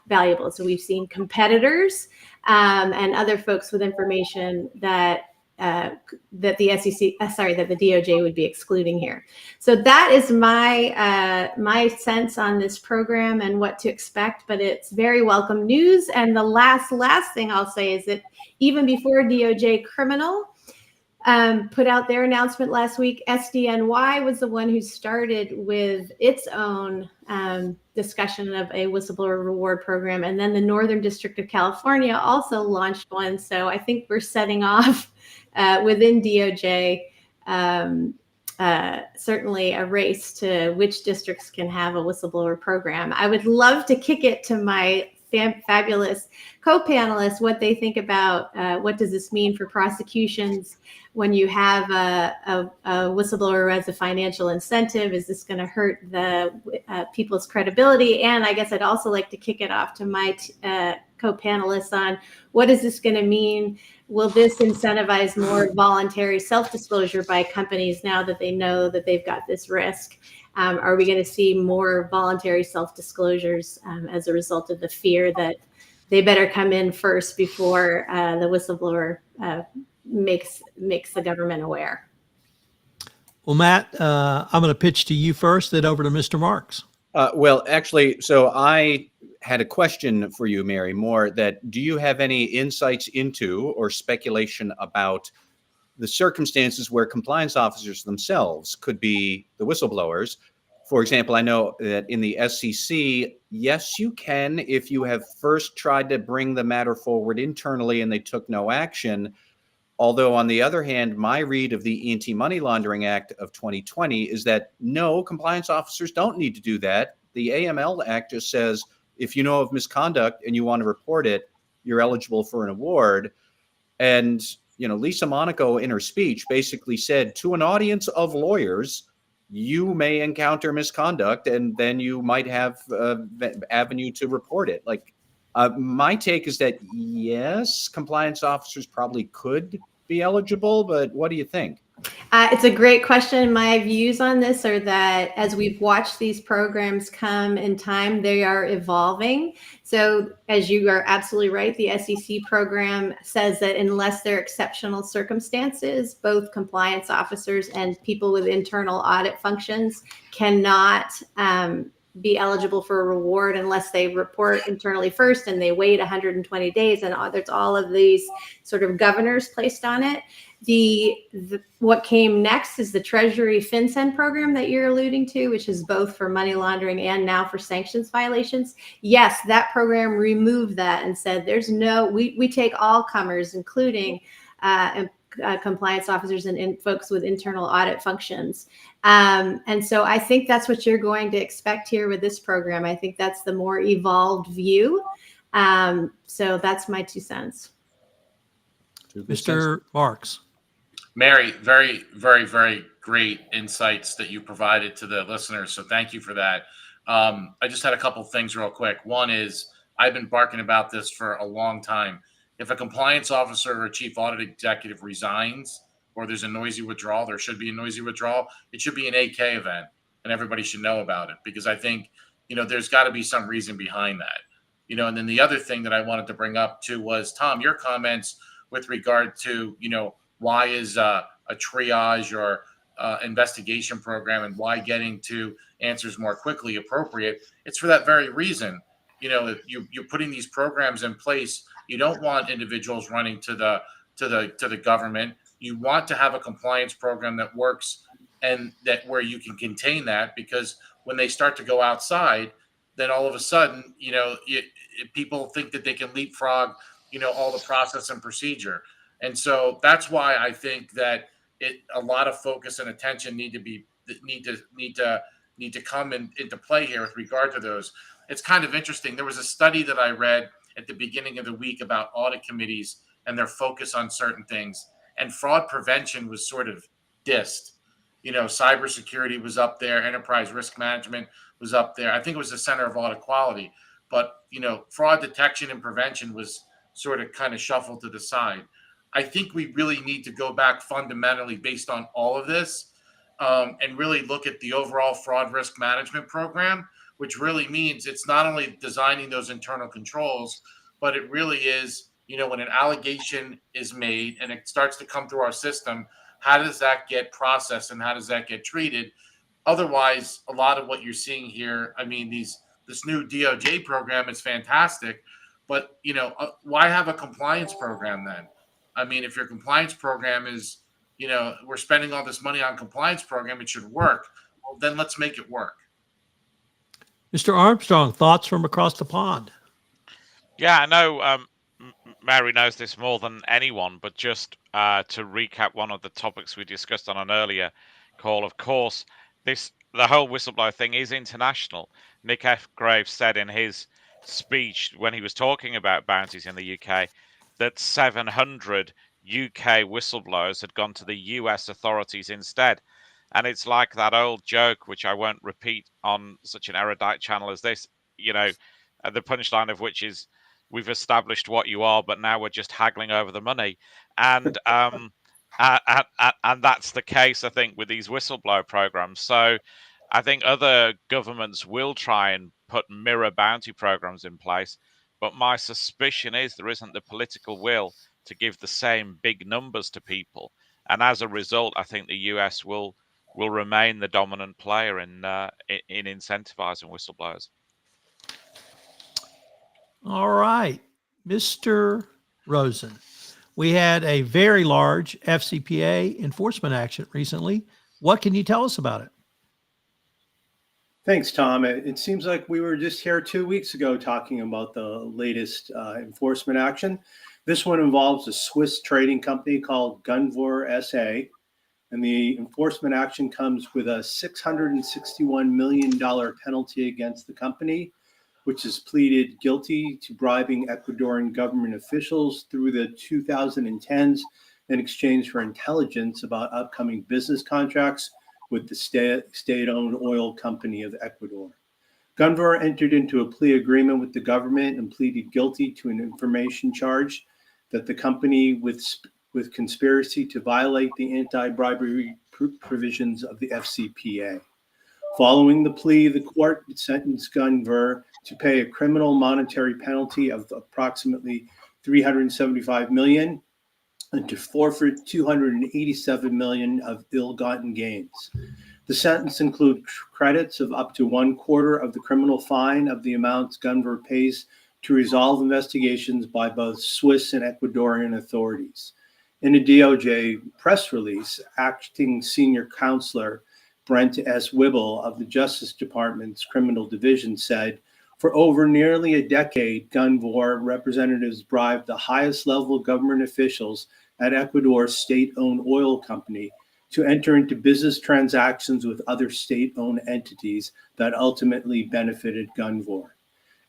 valuable. So we've seen competitors and other folks with information that the DOJ would be excluding here. So that is my sense on this program and what to expect, but it's very welcome news. And the last thing I'll say is that even before DOJ Criminal put out their announcement last week, SDNY was the one who started with its own discussion of a whistleblower reward program. And then the Northern District of California also launched one. So I think we're setting off within DOJ, certainly a race to which districts can have a whistleblower program. I would love to kick it to my fabulous co-panelists, what they think about what does this mean for prosecutions when you have a whistleblower as a financial incentive. Is this going to hurt the people's credibility? And I guess I'd also like to kick it off to my co-panelists on what is this going to mean? Will this incentivize more voluntary self-disclosure by companies now that they know that they've got this risk? Are we going to see more voluntary self-disclosures as a result of the fear that they better come in first before the whistleblower makes the government aware? Well, Matt, I'm going to pitch to you first, then over to Mr. Marks. Well, actually, so I had a question for you, Mary Moore, that do you have any insights into or speculation about the circumstances where compliance officers themselves could be the whistleblowers? For example, I know that in the SEC, yes, you can if you have first tried to bring the matter forward internally and they took no action. Although, on the other hand, my read of the Anti-Money Laundering Act of 2020 is that no, compliance officers don't need to do that. The AML Act just says if you know of misconduct and you want to report it, you're eligible for an award. And, you know, Lisa Monaco in her speech basically said to an audience of lawyers, you may encounter misconduct and then you might have an avenue to report it. Like, my take is that, yes, compliance officers probably could be eligible, but what do you think? It's a great question. My views on this are that as we've watched these programs come in time, they are evolving. So as you are absolutely right, the SEC program says that unless there are exceptional circumstances, both compliance officers and people with internal audit functions cannot be eligible for a reward unless they report internally first and they wait 120 days. And there's all of these sort of governors placed on it. What came next is the Treasury FinCEN program that you're alluding to, which is both for money laundering and now for sanctions violations. Yes, that program removed that and said we take all comers, including compliance officers and folks with internal audit functions. And so I think that's what you're going to expect here with this program. I think that's the more evolved view. So that's my 2 cents. Mr. Marks. Mary, very, very, very great insights that you provided to the listeners. So thank you for that. I just had a couple things real quick. One is I've been barking about this for a long time. If a compliance officer or a chief audit executive resigns or there's a noisy withdrawal, there should be a noisy withdrawal. It should be an 8K event and everybody should know about it because I think, there's got to be some reason behind that. And then the other thing that I wanted to bring up too was, Tom, your comments with regard to, why is a triage or investigation program and why getting to answers more quickly appropriate? It's for that very reason. If you're putting these programs in place, you don't want individuals running to the government. you want to have a compliance program that works and that where you can contain that, because when they start to go outside, then all of a sudden, people think that they can leapfrog, all the process and procedure. And so that's why I think that a lot of focus and attention need to come into play here with regard to those. It's kind of interesting. There was a study that I read at the beginning of the week about audit committees and their focus on certain things, and fraud prevention was sort of dissed. Cybersecurity was up there, enterprise risk management was up there. I think it was the center of audit quality, but fraud detection and prevention was sort of kind of shuffled to the side. I think we really need to go back fundamentally based on all of this, and really look at the overall fraud risk management program, which really means it's not only designing those internal controls, but it really is, when an allegation is made and it starts to come through our system, how does that get processed and how does that get treated? Otherwise, a lot of what you're seeing here, I mean, this new DOJ program is fantastic, but why have a compliance program then? I mean, if your compliance program is, we're spending all this money on compliance program, it should work. Well, then let's make it work. Mr. Armstrong, thoughts from across the pond? Yeah, I know Mary knows this more than anyone, but just to recap one of the topics we discussed on an earlier call, of course, the whole whistleblower thing is international. Nick F. Graves said in his speech when he was talking about bounties in the UK that 700 UK whistleblowers had gone to the US authorities instead. And it's like that old joke, which I won't repeat on such an erudite channel as this, the punchline of which is, we've established what you are, but now we're just haggling over the money. And and that's the case, I think, with these whistleblower programs. So I think other governments will try and put mirror bounty programs in place. But my suspicion is there isn't the political will to give the same big numbers to people. And as a result, I think the US will remain the dominant player in incentivizing whistleblowers. All right, Mr. Rosen, we had a very large FCPA enforcement action recently. What can you tell us about it? Thanks, Tom. It seems like we were just here 2 weeks ago talking about the latest enforcement action. This one involves a Swiss trading company called Gunvor SA, and the enforcement action comes with a $661 million penalty against the company, which has pleaded guilty to bribing Ecuadorian government officials through the 2010s in exchange for intelligence about upcoming business contracts with the state-owned oil company of Ecuador. Gunvor entered into a plea agreement with the government and pleaded guilty to an information charge that the company with conspiracy to violate the anti-bribery provisions of the FCPA. Following the plea, the court sentenced Gunvor to pay a criminal monetary penalty of approximately $375 million and to forfeit $287 million of ill-gotten gains. The sentence includes credits of up to 1/4 of the criminal fine of the amounts Gunvor pays to resolve investigations by both Swiss and Ecuadorian authorities. In a DOJ press release, acting senior counselor Brent S. Wibble of the Justice Department's Criminal Division said, for over nearly a decade, Gunvor representatives bribed the highest level government officials at Ecuador's state-owned oil company to enter into business transactions with other state-owned entities that ultimately benefited Gunvor.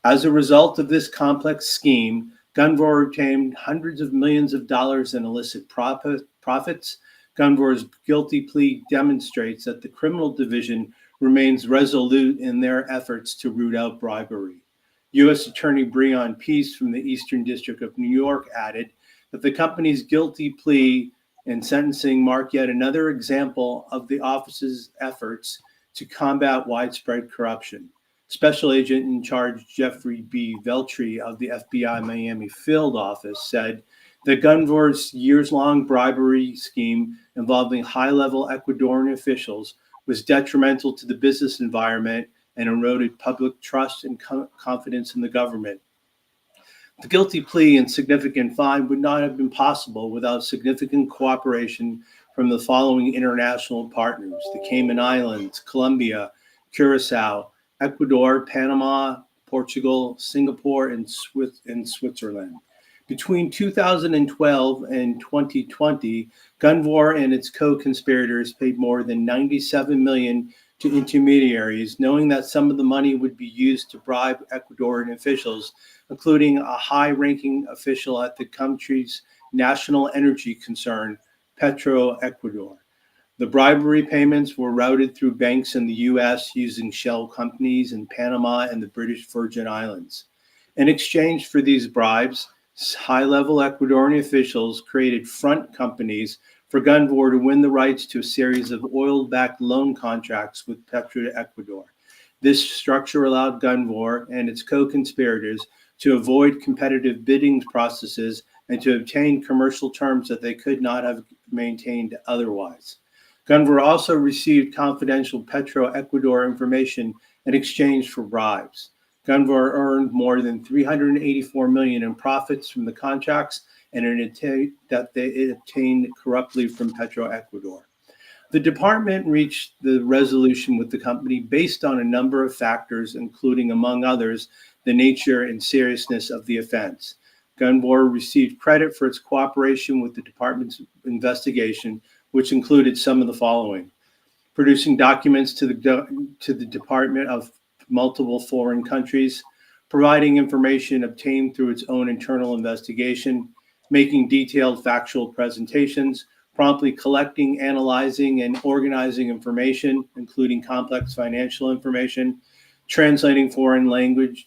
As a result of this complex scheme, Gunvor obtained hundreds of millions of dollars in illicit profits. Gunvor's guilty plea demonstrates that the criminal division remains resolute in their efforts to root out bribery. U.S. Attorney Breon Peace from the Eastern District of New York added that the company's guilty plea and sentencing mark yet another example of the office's efforts to combat widespread corruption. Special Agent in Charge Jeffrey B. Veltri of the FBI Miami Field Office said that Gunvor's years-long bribery scheme involving high-level Ecuadorian officials was detrimental to the business environment and eroded public trust and confidence in the government. The guilty plea and significant fine would not have been possible without significant cooperation from the following international partners: the Cayman Islands, Colombia, Curacao, Ecuador, Panama, Portugal, Singapore, and Switzerland. Between 2012 and 2020, Gunvor and its co-conspirators paid more than $97 million to intermediaries, knowing that some of the money would be used to bribe Ecuadorian officials, including a high-ranking official at the country's national energy concern, Petroecuador. The bribery payments were routed through banks in the U.S. using shell companies in Panama and the British Virgin Islands. In exchange for these bribes, high-level Ecuadorian officials created front companies for Gunvor to win the rights to a series of oil-backed loan contracts with Petroecuador. This structure allowed Gunvor and its co-conspirators to avoid competitive bidding processes and to obtain commercial terms that they could not have maintained otherwise. Gunvor also received confidential Petroecuador information in exchange for bribes. Gunvor earned more than $384 million in profits from the contracts and that they obtained corruptly from Petroecuador. The department reached the resolution with the company based on a number of factors, including, among others, the nature and seriousness of the offense. Gunvor received credit for its cooperation with the department's investigation, which included some of the following: producing documents to the Department of multiple foreign countries, providing information obtained through its own internal investigation, making detailed factual presentations, promptly collecting, analyzing, and organizing information, including complex financial information, translating foreign language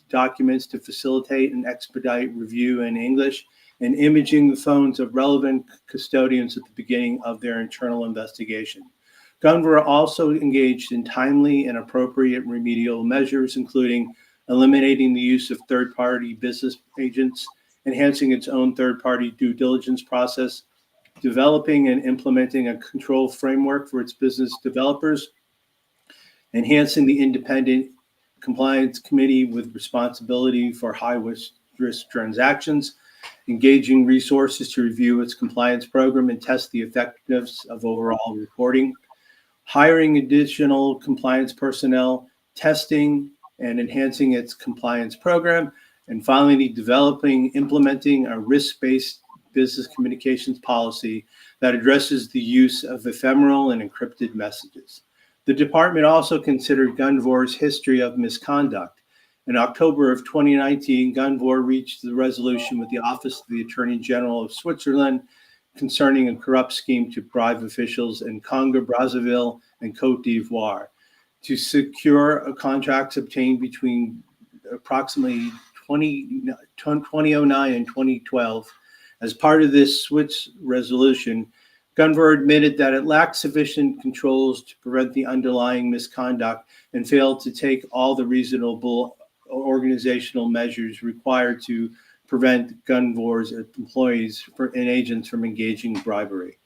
documents to facilitate and expedite review in English, and imaging the phones of relevant custodians at the beginning of their internal investigation. Gunvor also engaged in timely and appropriate remedial measures, including eliminating the use of third-party business agents, enhancing its own third-party due diligence process, developing and implementing a control framework for its business developers, enhancing the independent compliance committee with responsibility for high-risk transactions, engaging resources to review its compliance program and test the effectiveness of overall reporting, hiring additional compliance personnel, testing and enhancing its compliance program, and finally, developing, implementing a risk-based business communications policy that addresses the use of ephemeral and encrypted messages. The department also considered Gunvor's history of misconduct. In October of 2019, Gunvor reached the resolution with the Office of the Attorney General of Switzerland concerning a corrupt scheme to bribe officials in Congo, Brazzaville, and Cote d'Ivoire to secure contracts obtained between approximately 2009 and 2012. As part of this Swiss resolution, Gunvor admitted that it lacked sufficient controls to prevent the underlying misconduct and failed to take all the reasonable organizational measures required to prevent Gunvor's employees and agents from engaging in bribery.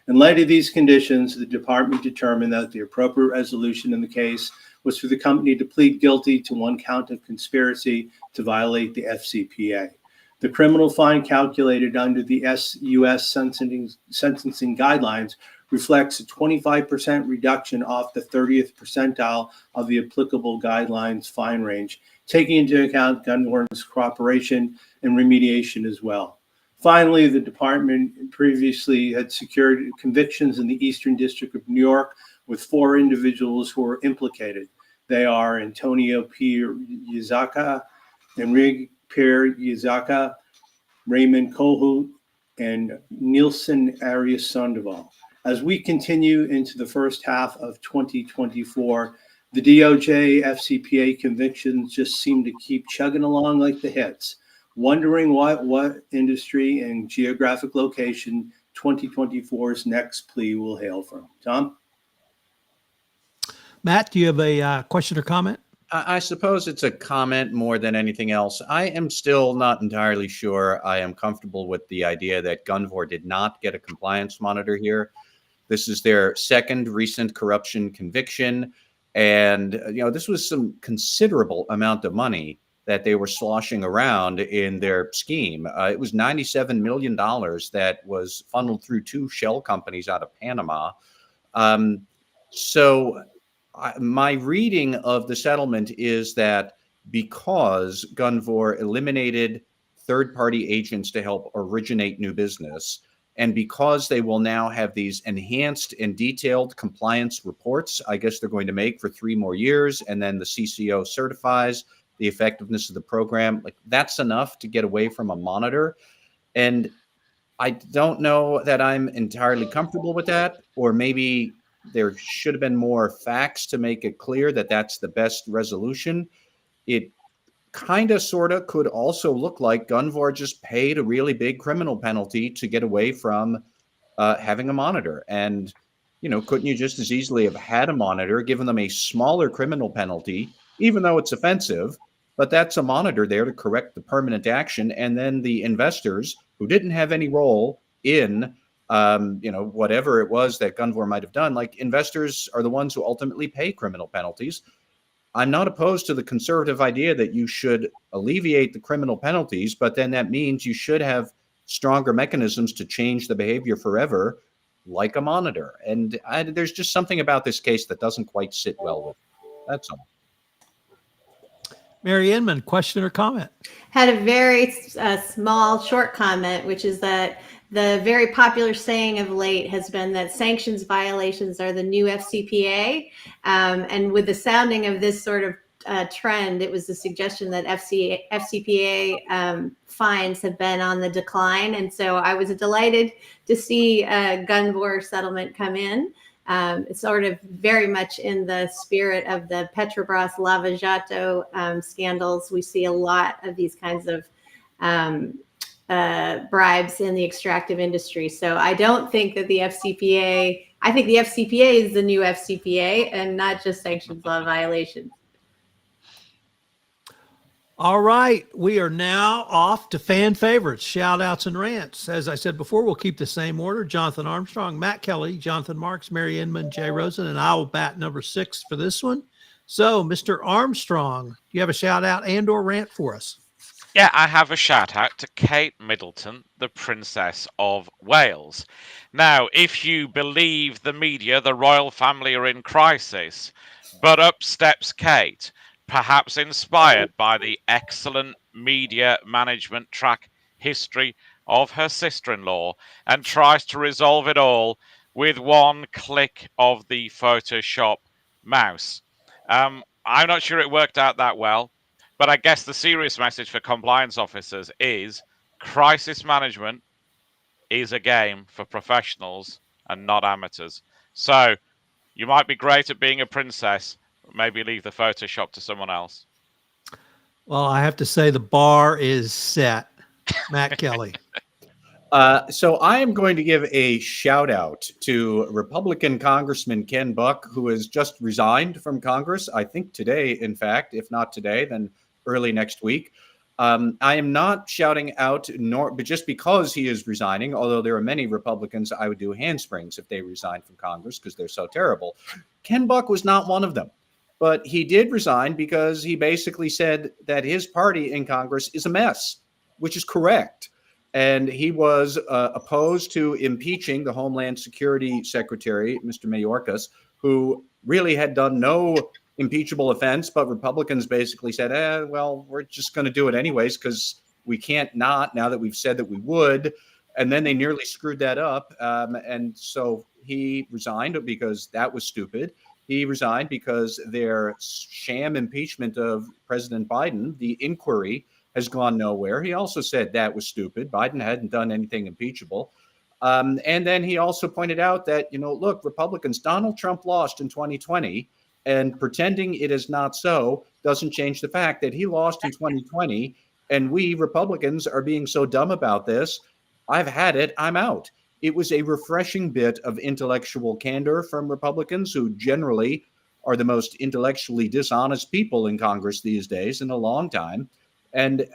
In light of these conditions, the department determined that the appropriate resolution in the case was for the company to plead guilty to one count of conspiracy to violate the FCPA. The criminal fine calculated under the U.S. sentencing guidelines reflects a 25% reduction off the 30th percentile of the applicable guidelines fine range, taking into account Gunvor's cooperation and remediation as well. Finally, the department previously had secured convictions in the Eastern District of New York with 4 individuals who were implicated. They are Antonio P. Yazaka, Enrique Pierre Yazaka, Raymond Kohut, and Nielsen Arias Sandoval. As we continue into the first half of 2024, the DOJ FCPA convictions just seem to keep chugging along like the hits. Wondering what industry and geographic location 2024's next plea will hail from. Tom? Matt, do you have a question or comment? I suppose it's a comment more than anything else. I am still not entirely sure I am comfortable with the idea that Gunvor did not get a compliance monitor here. This is their second recent corruption conviction. And, this was some considerable amount of money that they were sloshing around in their scheme. It was $97 million that was funneled through 2 shell companies out of Panama. My reading of the settlement is that because Gunvor eliminated third-party agents to help originate new business, and because they will now have these enhanced and detailed compliance reports, I guess they're going to make for 3 more years, and then the CCO certifies the effectiveness of the program, like that's enough to get away from a monitor. And I don't know that I'm entirely comfortable with that, or maybe there should have been more facts to make it clear that that's the best resolution. It kind of sort of could also look like Gunvor just paid a really big criminal penalty to get away from having a monitor. And, couldn't you just as easily have had a monitor, given them a smaller criminal penalty, even though it's offensive, but that's a monitor there to correct the permanent action. And then the investors who didn't have any role in, whatever it was that Gunvor might have done, like investors are the ones who ultimately pay criminal penalties. I'm not opposed to the conservative idea that you should alleviate the criminal penalties, but then that means you should have stronger mechanisms to change the behavior forever, like a monitor. And there's just something about this case that doesn't quite sit well with me. That's all. Mary Inman, question or comment? Had a very small, short comment, which is that the very popular saying of late has been that sanctions violations are the new FCPA. And with the sounding of this sort of trend, it was the suggestion that FCPA fines have been on the decline. And so I was delighted to see a Gunvor settlement come in. It's sort of very much in the spirit of the Petrobras Lava Jato scandals. We see a lot of these kinds of bribes in the extractive industry. So I don't think that the FCPA, I think the FCPA is the new FCPA and not just sanctions law violations. All right, we are now off to fan favorites, shout outs, and rants. As I said before, we'll keep the same order. Jonathan Armstrong, Matt Kelly, Jonathan Marks, Mary Inman, Jay Rosen, and I will bat number 6 for this one. So, Mr. Armstrong, do you have a shout out and or rant for us? Yeah, I have a shout out to Kate Middleton, the Princess of Wales. Now, if you believe the media, the royal family are in crisis, but up steps Kate, perhaps inspired by the excellent media management track history of her sister-in-law, and tries to resolve it all with one click of the Photoshop mouse. I'm not sure it worked out that well, but I guess the serious message for compliance officers is crisis management is a game for professionals and not amateurs. So you might be great at being a princess, maybe leave the Photoshop to someone else. Well, I have to say the bar is set. Matt Kelly. So I am going to give a shout out to Republican Congressman Ken Buck, who has just resigned from Congress. I think today, in fact, if not today, then early next week. I am not shouting out, but just because he is resigning, although there are many Republicans I would do handsprings if they resigned from Congress because they're so terrible. Ken Buck was not one of them. But he did resign because he basically said that his party in Congress is a mess, which is correct. And he was opposed to impeaching the Homeland Security Secretary, Mr. Mayorkas, who really had done no impeachable offense. But Republicans basically said, well, we're just going to do it anyways because we can't not now that we've said that we would. And then they nearly screwed that up. And so he resigned because that was stupid. He resigned because their sham impeachment of President Biden, the inquiry, has gone nowhere. He also said that was stupid. Biden hadn't done anything impeachable. And then he also pointed out that, look, Republicans, Donald Trump lost in 2020, and pretending it is not so doesn't change the fact that he lost in 2020. And we Republicans are being so dumb about this. I've had it. I'm out. It was a refreshing bit of intellectual candor from Republicans, who generally are the most intellectually dishonest people in Congress these days in a long time. And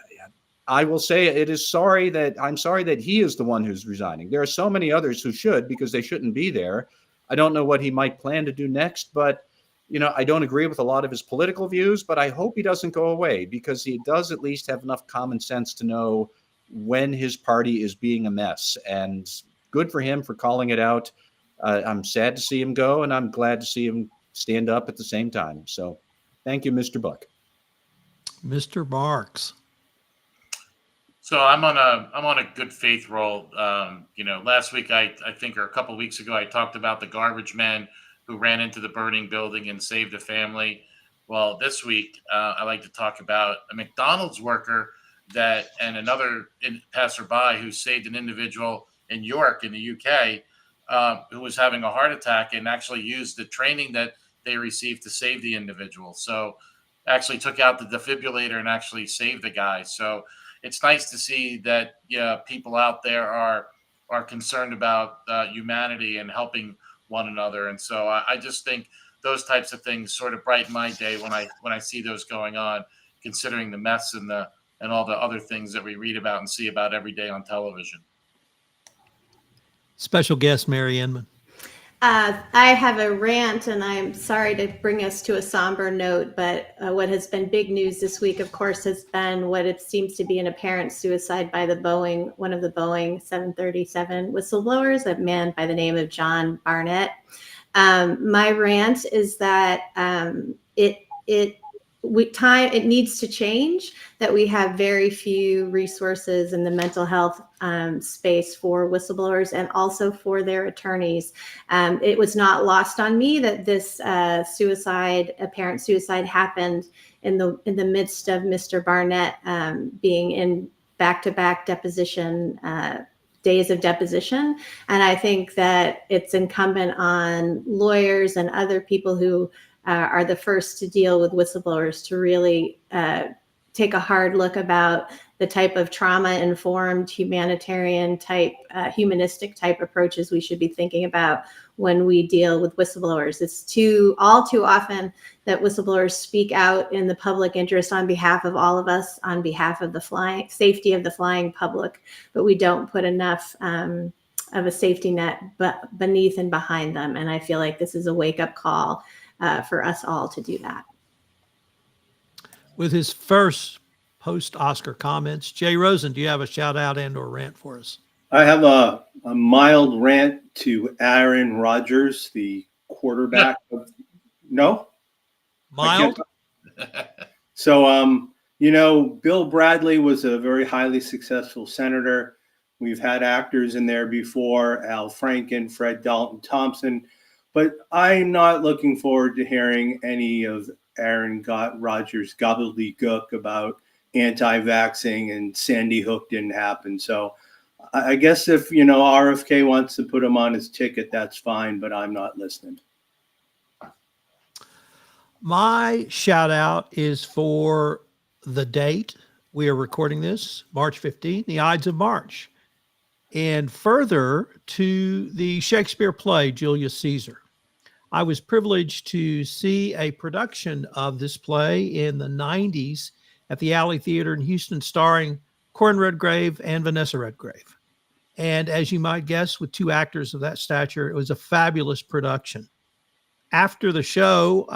I will say I'm sorry that he is the one who's resigning. There are so many others who should, because they shouldn't be there. I don't know what he might plan to do next, but I don't agree with a lot of his political views, but I hope he doesn't go away, because he does at least have enough common sense to know when his party is being a mess. And good for him for calling it out. I'm sad to see him go, and I'm glad to see him stand up at the same time. So thank you, Mr. Buck. Mr. Marks. So I'm on a good faith roll. Last week I think, or a couple weeks ago, I talked about the garbage men who ran into the burning building and saved a family. Well, this week I like to talk about a McDonald's worker and another passerby who saved an individual in York in the UK who was having a heart attack, and actually used the training that they received to save the individual. So actually took out the defibrillator and actually saved the guy. So it's nice to see that people out there are concerned about humanity and helping one another. And so I just think those types of things sort of brighten my day when I see those going on, considering the mess and all the other things that we read about and see about every day on television. Special guest, Mary Inman. I have a rant, and I'm sorry to bring us to a somber note, but what has been big news this week, of course, has been what it seems to be an apparent suicide by one of the Boeing 737 whistleblowers, a man by the name of John Barnett. My rant is that it needs to change, that we have very few resources in the mental health space for whistleblowers and also for their attorneys. It was not lost on me that this apparent suicide happened in the midst of Mr. Barnett being in back-to-back days of deposition. And I think that it's incumbent on lawyers and other people who are the first to deal with whistleblowers to really take a hard look about the type of trauma-informed, humanitarian type, humanistic type approaches we should be thinking about when we deal with whistleblowers. It's all too often that whistleblowers speak out in the public interest on behalf of all of us, on behalf of the safety of the flying public, but we don't put enough of a safety net beneath and behind them. And I feel like this is a wake-up call for us all to do that. With his first post-Oscar comments, Jay Rosen, do you have a shout out and or rant for us? I have a mild rant to Aaron Rodgers, the quarterback. No? Mild? So, Bill Bradley was a very highly successful senator. We've had actors in there before, Al Franken, Fred Dalton Thompson, but I'm not looking forward to hearing any of Aaron Rodgers' gobbledygook about anti-vaxxing and Sandy Hook didn't happen. So I guess if, RFK wants to put him on his ticket, that's fine, but I'm not listening. My shout out is for the date. We are recording this March 15th, the Ides of March, and further to the Shakespeare play, Julius Caesar. I was privileged to see a production of this play in the 90s at the Alley Theater in Houston, starring Corin Redgrave and Vanessa Redgrave. And as you might guess, with two actors of that stature, it was a fabulous production. After the show,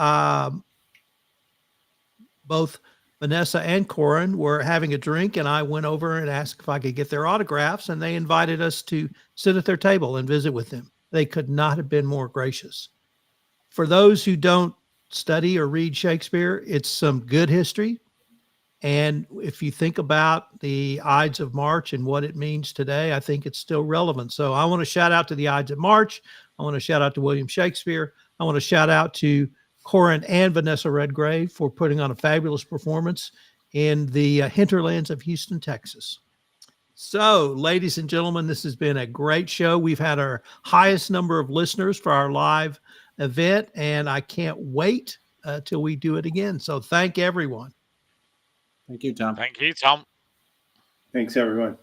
both Vanessa and Corin were having a drink, and I went over and asked if I could get their autographs, and they invited us to sit at their table and visit with them. They could not have been more gracious. For those who don't study or read Shakespeare, it's some good history. And if you think about the Ides of March and what it means today, I think it's still relevant. So I want to shout out to the Ides of March. I want to shout out to William Shakespeare. I want to shout out to Corin and Vanessa Redgrave for putting on a fabulous performance in the hinterlands of Houston, Texas. So, ladies and gentlemen, this has been a great show. We've had our highest number of listeners for our live event, and I can't wait till we do it again. So thank everyone. Thank you, Tom. Thank you, Tom. Thanks, everyone.